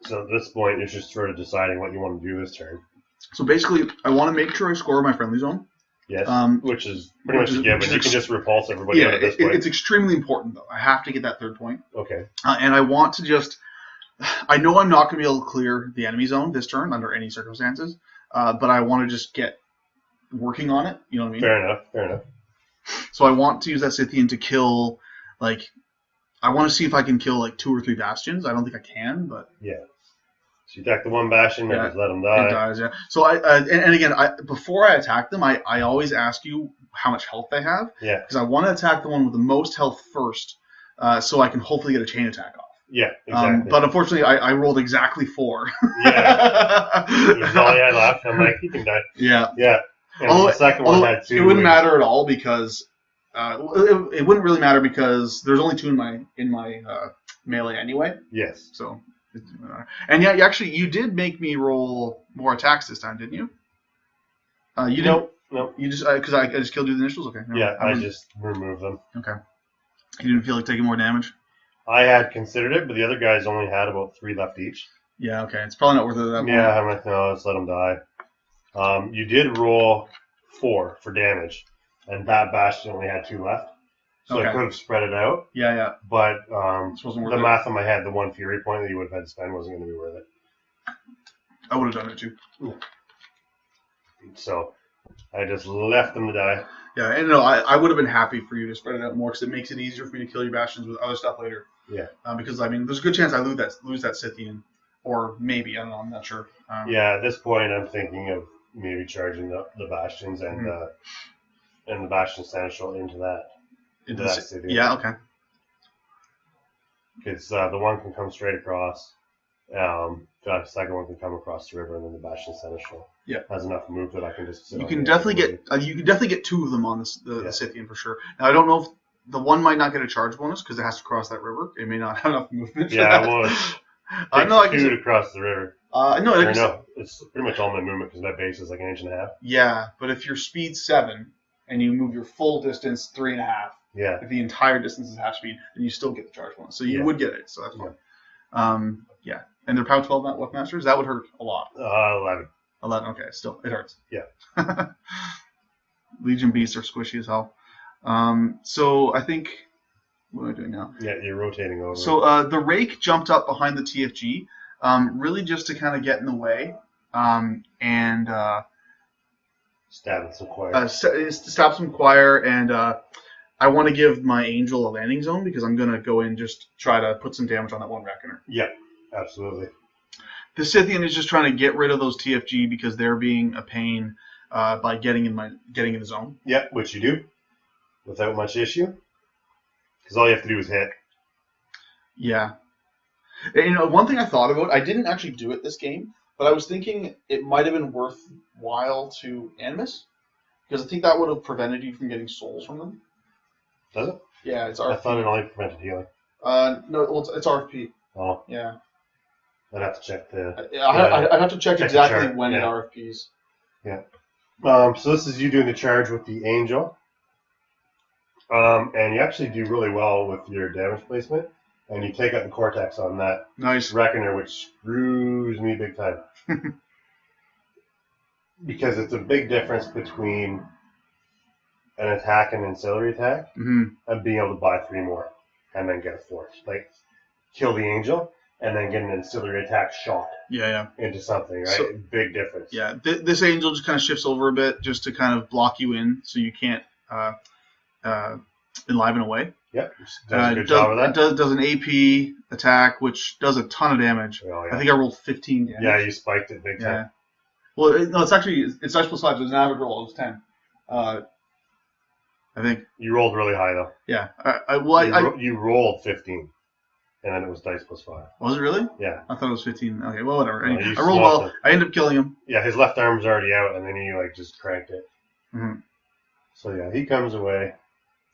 S2: So at this point, it's just sort of deciding what you want to do this turn.
S1: So basically, I want to make sure I score my friendly zone.
S2: Yes, which is pretty much a given. You can just repulse everybody out at this point.
S1: It's extremely important, though. I have to get that 3rd point.
S2: Okay.
S1: And I want to just... I know I'm not going to be able to clear the enemy zone this turn under any circumstances, but I want to just get working on it. You know what I mean?
S2: Fair enough.
S1: So I want to use that Scythian to kill, like... I want to see if I can kill, like, 2 or 3 Bastions. I don't think I can, but...
S2: Yeah. So you attack the 1 Bastion and just let him die.
S1: It dies, yeah. So and again, before I attack them, I always ask you how much health they have.
S2: Yeah.
S1: Because I want to attack the one with the most health first, so I can hopefully get a chain attack off.
S2: Yeah, exactly.
S1: But unfortunately, I rolled exactly 4.
S2: Yeah. That's all I had left. I'm like, he can die.
S1: Yeah.
S2: Yeah. And the second one had 2.
S1: It wouldn't matter at all because it wouldn't really matter because there's only 2 in my melee anyway.
S2: Yes.
S1: So. And yeah, you did make me roll more attacks this time, didn't you? You didn't.
S2: No.
S1: You just because I just killed you the initials. Okay. No,
S2: yeah, I just removed them.
S1: Okay. You didn't feel like taking more damage.
S2: I had considered it, but the other guys only had about 3 left each.
S1: Yeah. Okay. It's probably not worth it at that point.
S2: Yeah. I'm like, no, let's let them die. You did roll 4 for damage, and that Bastion only had 2 left. So I could have spread it out.
S1: Yeah.
S2: But
S1: the
S2: math in my head, the 1 Fury point that you would have had to spend wasn't going to be worth it.
S1: I would have done it too.
S2: So I just left them to die.
S1: Yeah, and no, I would have been happy for you to spread it out more because it makes it easier for me to kill your Bastions with other stuff later.
S2: Yeah.
S1: Because I mean, there's a good chance I lose that Scythian, or maybe I don't know. I'm not sure.
S2: Yeah, at this point, I'm thinking of maybe charging the Bastions and the Bastion Seneschal into that. Into that city.
S1: Yeah, okay.
S2: Because the one can come straight across. The second one can come across the river, and then the Bastion Seneschal has enough move that I can just.
S1: You can definitely get 2 of them on the Scythian for sure. Now I don't know if the one might not get a charge bonus because it has to cross that river. It may not have enough movement.
S2: Yeah, well, I can 2 to cross the river.
S1: No,
S2: it's pretty much all my movement because my base is like 1.5 inches.
S1: Yeah, but if your speed's 7 and you move your full distance 3.5.
S2: Yeah.
S1: If the entire distance is half speed, then you still get the charge bonus. So you would get it. So that's fine. Yeah. And they're POW 12 Weapon Masters. That would hurt a lot.
S2: 11.
S1: 11. Okay. Still, it hurts.
S2: Yeah.
S1: Legion beasts are squishy as hell. So I think what am I doing now?
S2: Yeah, you're rotating over.
S1: So the Rake jumped up behind the TFG, really just to kind of get in the way, and
S2: stab some choir.
S1: Stab some choir and. I want to give my Angel a landing zone because I'm going to go in just try to put some damage on that 1 Reckoner.
S2: Yeah, absolutely.
S1: The Scythian is just trying to get rid of those TFG because they're being a pain by getting in the zone.
S2: Yeah, which you do without much issue because all you have to do is hit.
S1: Yeah. And, one thing I thought about, I didn't actually do it this game, but I was thinking it might have been worthwhile to Animus because I think that would have prevented you from getting souls from them.
S2: Does it?
S1: Yeah, it's RFP.
S2: I thought it only prevented healing.
S1: No, well, it's RFP.
S2: Oh.
S1: Yeah.
S2: I'd have to check
S1: I'd have to check exactly when it RFPs.
S2: Yeah. So this is you doing the charge with the Angel. And you actually do really well with your damage placement. And you take out the Cortex on that Reckoner, which screws me big time. Because it's a big difference between an attack and an ancillary attack, and being able to buy 3 more and then get a 4th. Like, kill the Angel and then get an ancillary attack shot
S1: Yeah.
S2: into something, right?
S1: So,
S2: big difference.
S1: Yeah, this angel just kind of shifts over a bit just to kind of block you in so you can't enliven away.
S2: Yep, does a good job of that.
S1: It does an AP attack, which does a ton of damage.
S2: Oh, yeah.
S1: I think I rolled 15 damage.
S2: Yeah, you spiked it big time.
S1: Well, no, it's actually dice plus 5, so it's an average roll. It was 10. I think.
S2: You rolled really high, though.
S1: Yeah.
S2: You rolled 15, and then it was dice plus 5.
S1: Was it really?
S2: Yeah.
S1: I thought it was 15. Okay, well, whatever.
S2: No,
S1: I rolled well. I ended up killing him.
S2: Yeah, his left arm's already out, and then he just cranked it.
S1: Mm-hmm.
S2: So yeah, he comes away.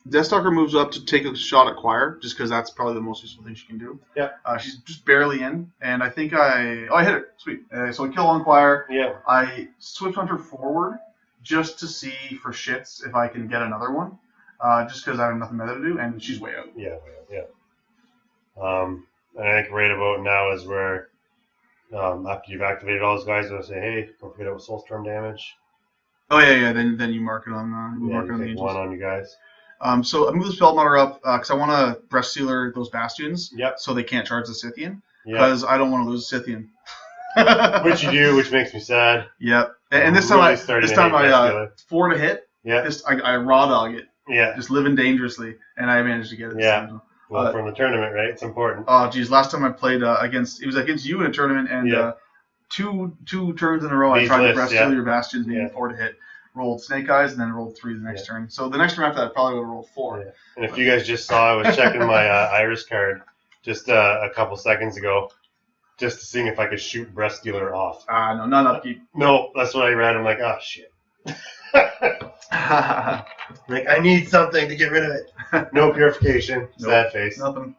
S1: Deathstalker moves up to take a shot at Choir, just because that's probably the most useful thing she can do.
S2: Yeah.
S1: She's just barely in, and I think I hit her. Sweet. So I kill on Choir.
S2: Yeah.
S1: I Swift Hunter forward just to see for shits if I can get another one, just because I have nothing better to do, and she's way out.
S2: Yeah, way out. Yeah. And I think right about now is where, after you've activated all those guys, I'll say, hey, don't forget about Soulstorm damage.
S1: Oh yeah. Then you mark it on the
S2: you
S1: the
S2: take
S1: angels.
S2: one on you guys.
S1: So I move the Spellmauler up because I want to Breast Sealer those Bastions.
S2: Yep.
S1: So they can't charge the Scythian.
S2: Yep.
S1: Because I don't want to lose a Scythian.
S2: Which you do, which makes me sad.
S1: Yep. And this time I 4 to hit.
S2: Yeah.
S1: I raw dog it.
S2: Yeah.
S1: Just living dangerously, and I managed to get it.
S2: Yeah. Well, from the tournament, right? It's important.
S1: Oh, geez. Last time I played against you in a tournament, and two turns in a row I tried to Breast Seal your Bastions, being 4 to hit. Rolled Snake Eyes, and then rolled 3 the next turn. So the next turn after that, I probably would have rolled 4.
S2: Yeah. And if you guys just saw, I was checking my Iris card just a couple seconds ago, just to see if I could shoot Breast Dealer off.
S1: No, not upkeep.
S2: No, that's what I read. I'm like, oh, shit. Like, I need something to get rid of it. No purification. Nope. Sad face.
S1: Nothing.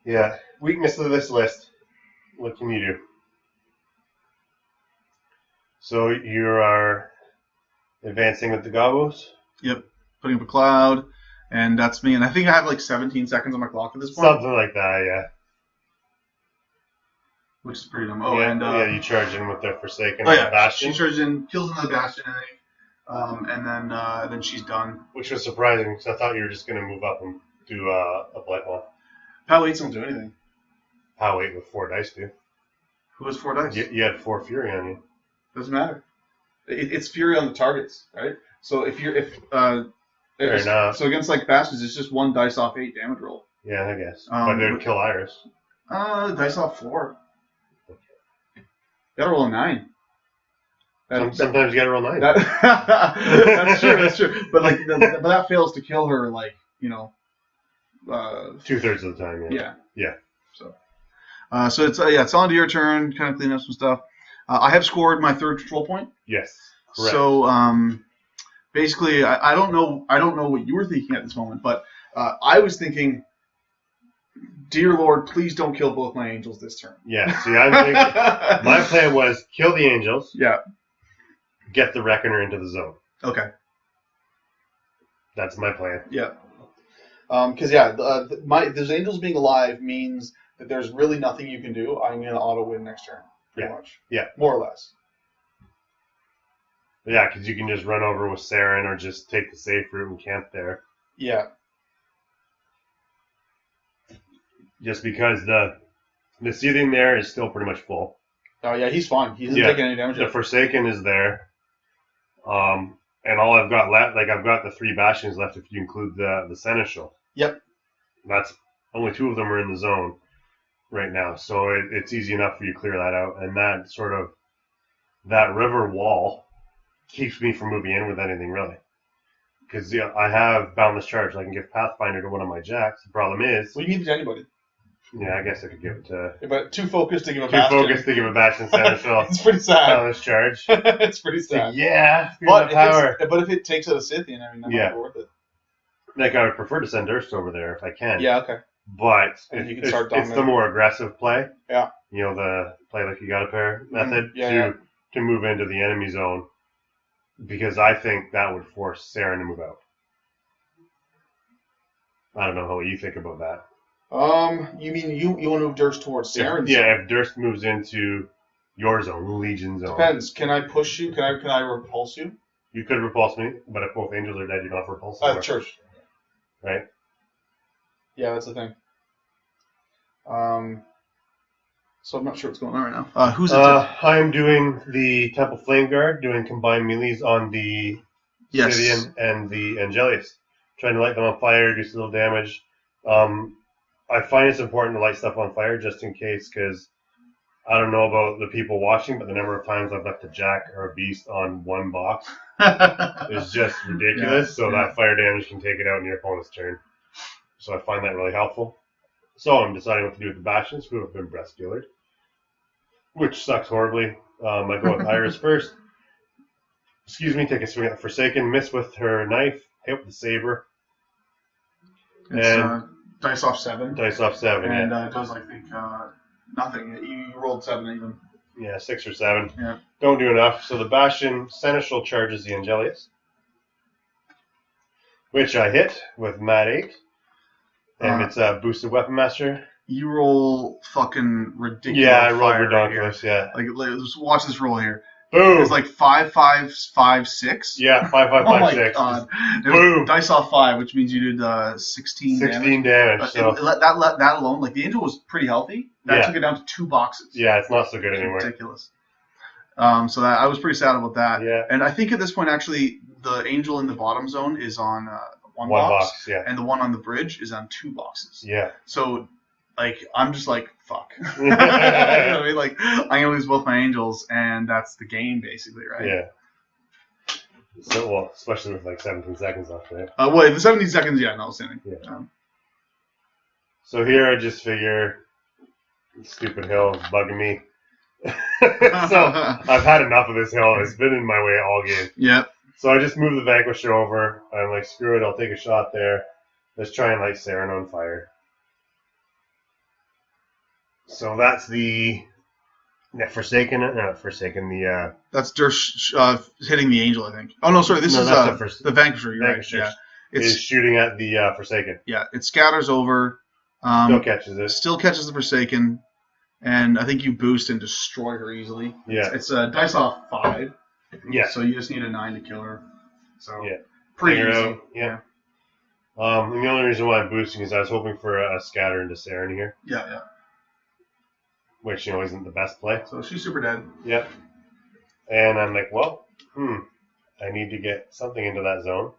S2: Yeah. Weakness of this list. What can you do? So you are advancing with the Gobos?
S1: Yep. Putting up a cloud, and that's me. And I think I have like 17 seconds on my clock at this point.
S2: Something like that, yeah.
S1: Which is pretty dumb. Oh,
S2: yeah,
S1: and
S2: you charge in with the Forsaken
S1: Bastion. She charges in, kills another Bastion, I think. And then she's done.
S2: Which was surprising, because I thought you were just going to move up and do a Blightmaw.
S1: Pow 8s don't do anything.
S2: Pow 8 with 4 dice, dude.
S1: Who has 4 dice?
S2: You had 4 Fury on you.
S1: Doesn't matter. It's Fury on the targets, right? So fair enough. So against like Bastions, it's just 1 dice off 8 damage roll.
S2: Yeah, I guess. But it would kill Iris.
S1: Dice off 4. You gotta roll a 9.
S2: Sometimes you gotta roll 9.
S1: That's true. But but that fails to kill her,
S2: 2/3 of the time. Yeah.
S1: So it's on to your turn. Kind of clean up some stuff. I have scored my 3rd control point.
S2: Yes. Correct.
S1: So basically, I don't know what you were thinking at this moment, but I was thinking, dear Lord, please don't kill both my angels this turn.
S2: Yeah. See, I'm thinking my plan was kill the angels.
S1: Yeah.
S2: Get the Reckoner into the zone.
S1: Okay.
S2: That's my plan.
S1: Yeah. Because those angels being alive means that there's really nothing you can do. I'm gonna auto win next turn. Pretty much. Yeah. More or less.
S2: Yeah, because you can just run over with Saeryn or just take the safe route and camp there.
S1: Yeah.
S2: Just because the Seething there is still pretty much full.
S1: Oh yeah, he's fine. He isn't taking any damage.
S2: The Forsaken is there. And all I've got left, I've got the 3 Bastions left if you include the Seneschal.
S1: Yep.
S2: That's only 2 of them are in the zone right now, so it's easy enough for you to clear that out. And that river wall keeps me from moving in with anything really. Because I have Boundless Charge. I can give Pathfinder to one of my jacks. The problem is...
S1: Well, you can give it to anybody.
S2: Yeah, I guess I could give it to...
S1: Yeah, but too focused to give a Bastion.
S2: Too focused to give a Bastion Seneschal.
S1: It's pretty sad.
S2: Boundless Charge.
S1: It's pretty sad.
S2: Yeah.
S1: But if it takes out a Scythian, I mean, that's worth it.
S2: I would prefer to send Durst over there if I can.
S1: Yeah, okay.
S2: But
S1: you can start
S2: it's the more aggressive play.
S1: Yeah.
S2: The play like you got a pair method to move into the enemy zone. Because I think that would force Saeryn to move out. I don't know what you think about that.
S1: You mean you want to move Durst towards Saeryn's zone?
S2: If Durst moves into your zone, the Legion zone.
S1: Depends. Can I push you? Can I repulse you?
S2: You could repulse me, but if both angels are dead, you don't have to repulse them.
S1: Church.
S2: Right?
S1: Yeah, that's the thing. so I'm not sure what's going on right now. Who's it?
S2: I'm doing the Temple Flame Guard, doing combined melees on the
S1: Yes.
S2: Scythian and the Angelius. Trying to light them on fire, do some little damage. I find it's important to light stuff on fire just in case, because I don't know about the people watching, but the number of times I've left a Jack or a Beast on one box is just ridiculous. So that fire damage can take it out in your opponent's turn. So I find that really helpful. So I'm deciding what to do with the Bastions, who have been breast killered, which sucks horribly. I go with Iris first. Excuse me, take a swing at the Forsaken, miss with her knife, hit with the saber.
S1: It's dice off 7.
S2: Dice off 7,
S1: and it does, I think, nothing. You rolled 7 even.
S2: Yeah, 6 or 7.
S1: Yeah.
S2: Don't do enough. So the Bastion Seneschal charges the Angelius, which I hit with Mat 8. And it's a boosted weapon master.
S1: You roll fucking ridiculous.
S2: Yeah, I rolled ridiculous. Yeah.
S1: Like, just watch this roll here.
S2: Boom.
S1: It's like 5, 5, 5, 6.
S2: Yeah, 5, 5, 5,
S1: oh my
S2: 6.
S1: God.
S2: Boom.
S1: Dice off 5, which means you did 16 damage.
S2: 16 damage. So
S1: that alone, like the angel was pretty healthy. That took it down to 2 boxes.
S2: Yeah, it's not so good anymore.
S1: Ridiculous. So that I was pretty sad about that.
S2: Yeah.
S1: And I think at this point, actually, the angel in the bottom zone is on one
S2: box. Yeah.
S1: And the one on the bridge is on 2 boxes.
S2: Yeah.
S1: So, like, I'm just like, fuck. You know what I mean? Like, I'm going to lose both my angels, and that's the game, basically, right?
S2: Yeah. So, well, especially with like 17 seconds left, right?
S1: Wait, the 17 seconds, notwithstanding.
S2: Yeah. So here I just figure, stupid hill is bugging me. So I've had enough of this hill. It's been in my way all game.
S1: Yep.
S2: So I just move the Vanquisher over. I'm like, screw it, I'll take a shot there. Let's try and light Saeryn on fire. So that's the Forsaken.
S1: That's Durst hitting the angel, I think. Oh no, sorry, this is the Vanquisher. You're right. Yeah,
S2: it's shooting at the Forsaken.
S1: Yeah, it scatters over.
S2: Still
S1: catches the Forsaken, and I think you boost and destroy her easily.
S2: Yeah,
S1: it's dice off 5.
S2: Yeah,
S1: so you just need a 9 to kill her. So
S2: yeah,
S1: pretty easy.
S2: Out. Yeah. And the only reason why I'm boosting is I was hoping for a scatter into Saeryn here.
S1: Yeah.
S2: Which, isn't the best play.
S1: So she's super dead.
S2: Yep. And I'm like, well, I need to get something into that zone.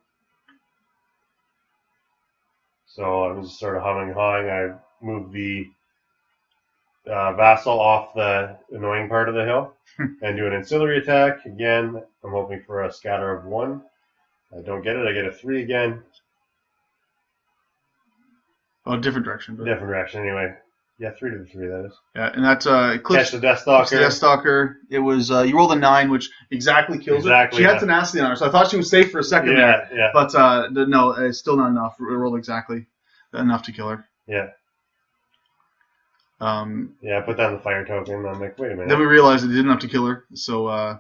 S2: So I'm just sort of humming and hawing. I move the Vassal off the annoying part of the hill and do an ancillary attack. Again, I'm hoping for a scatter of 1. I don't get it. I get a 3 again.
S1: Oh, different direction. But...
S2: Different direction, anyway. Yeah, 3 to the 3, that is.
S1: Yeah, and that's
S2: Catch the Deathstalker.
S1: It was you rolled a 9, which exactly kills her. She had tenacity on her, so I thought she was safe for a second there.
S2: Yeah.
S1: But no, it's still not enough. It rolled exactly enough to kill her.
S2: Yeah. I put down the fire token. I'm like, wait a minute.
S1: Then we realized it didn't have to kill her. So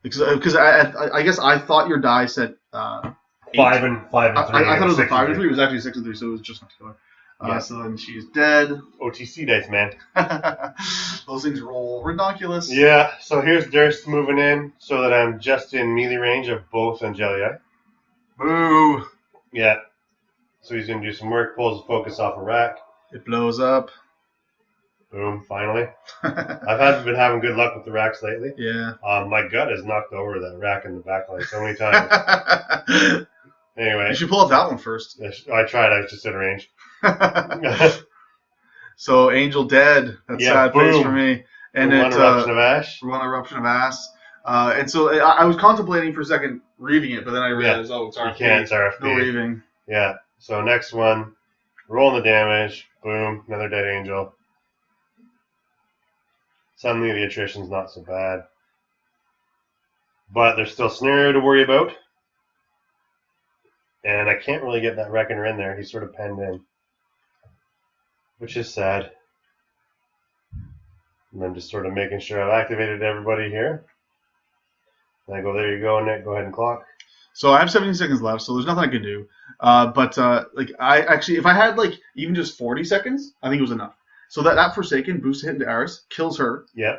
S1: because I guess I thought your die said
S2: 5 and 3.
S1: I thought it was a 5 and 3. It was actually 6 and 3, so it was just not to kill her. So then she's dead.
S2: OTC dice, man.
S1: Those things roll ridiculous.
S2: Yeah, so here's Durst moving in so that I'm just in melee range of both Angelii.
S1: Boo!
S2: Yeah. So he's going to do some work, pulls the focus off a rack.
S1: It blows up.
S2: Boom, finally. I've been having good luck with the racks lately.
S1: Yeah.
S2: My gut has knocked over that rack in the backline so many times. Anyway.
S1: You should pull out that one first.
S2: I tried, I was just in range.
S1: So Angel dead. That's sad face for me. And
S2: one eruption of ash.
S1: One eruption of ash. And so I was contemplating for a second reaving it, but then I realized, it's RFP.
S2: You can't, it's RFP.
S1: No reaving.
S2: Yeah. So next one, rolling the damage. Boom, another dead angel. Suddenly the attrition's not so bad. But there's still Snare to worry about. And I can't really get that Reckoner in there. He's sort of penned in. Which is sad. And I'm just sort of making sure I've activated everybody here. And I go, there you go, Nick, go ahead and clock.
S1: So I have 17 seconds left, so there's nothing I can do. But I actually, if I had like even just 40 seconds, I think it was enough. So that Forsaken boosts a hit into Aris, kills her.
S2: Yeah.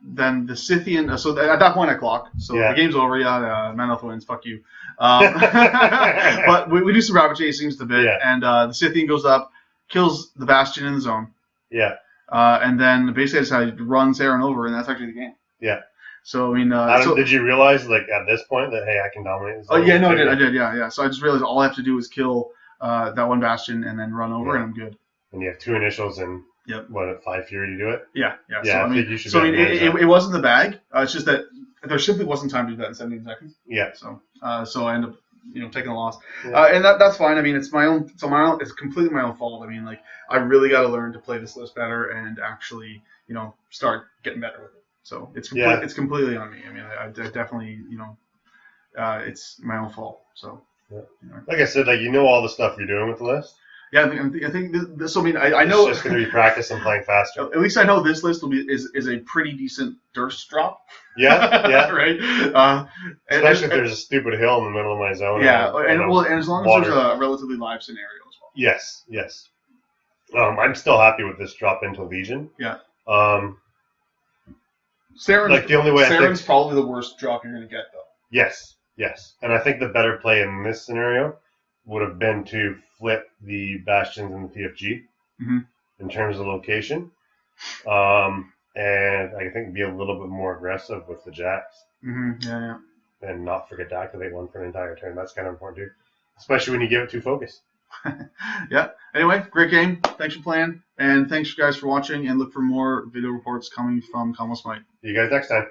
S1: Then the Scythian, so at that point I clock. So the game's over, Menoth wins, fuck you. But we do some rabbit chasing just a bit, and the Scythian goes up, kills the Bastion in the zone.
S2: Yeah.
S1: And then basically I decided to run Saeryn over, and that's actually the game.
S2: Yeah.
S1: So I mean,
S2: did you realize like at this point that hey, I can dominate this?
S1: Oh yeah, no, I did, yeah. So I just realized all I have to do is kill that one bastion and then run over, and I'm good.
S2: And you have 2 initials and what 5 fury to do it.
S1: Yeah.
S2: So I
S1: mean,
S2: you should.
S1: So I mean, it wasn't the bag. It's just that there simply wasn't time to do that in 17 seconds.
S2: Yeah.
S1: So I end up taking a loss, and that's fine. I mean, it's my own. So it's completely my own fault. I mean, like I really got to learn to play this list better and actually start getting better with it. So it's completely on me. I mean, I definitely it's my own fault. So
S2: like I said, like all the stuff you're doing with the list.
S1: Yeah, I think this. I mean, I know
S2: it's just going to be practice and playing faster.
S1: At least I know this list is a pretty decent Durst drop.
S2: Yeah.
S1: Right.
S2: Especially if there's a stupid hill in the middle of my zone.
S1: Yeah, and as long as there's a relatively live scenario as well.
S2: Yes. I'm still happy with this drop into Legion.
S1: Yeah.
S2: Saeryn's, like the only way
S1: Saeryn's probably the worst drop you're going to get though.
S2: Yes, and I think the better play in this scenario would have been to flip the bastions in the PFG in terms of location, and I think be a little bit more aggressive with the jacks.
S1: Yeah.
S2: And not forget to activate one for an entire turn. That's kind of important too, especially when you give it 2 focus.
S1: Yeah. Anyway, great game. Thanks for playing, and thanks guys for watching. And look for more video reports coming from Combo Smite.
S2: See you guys next time.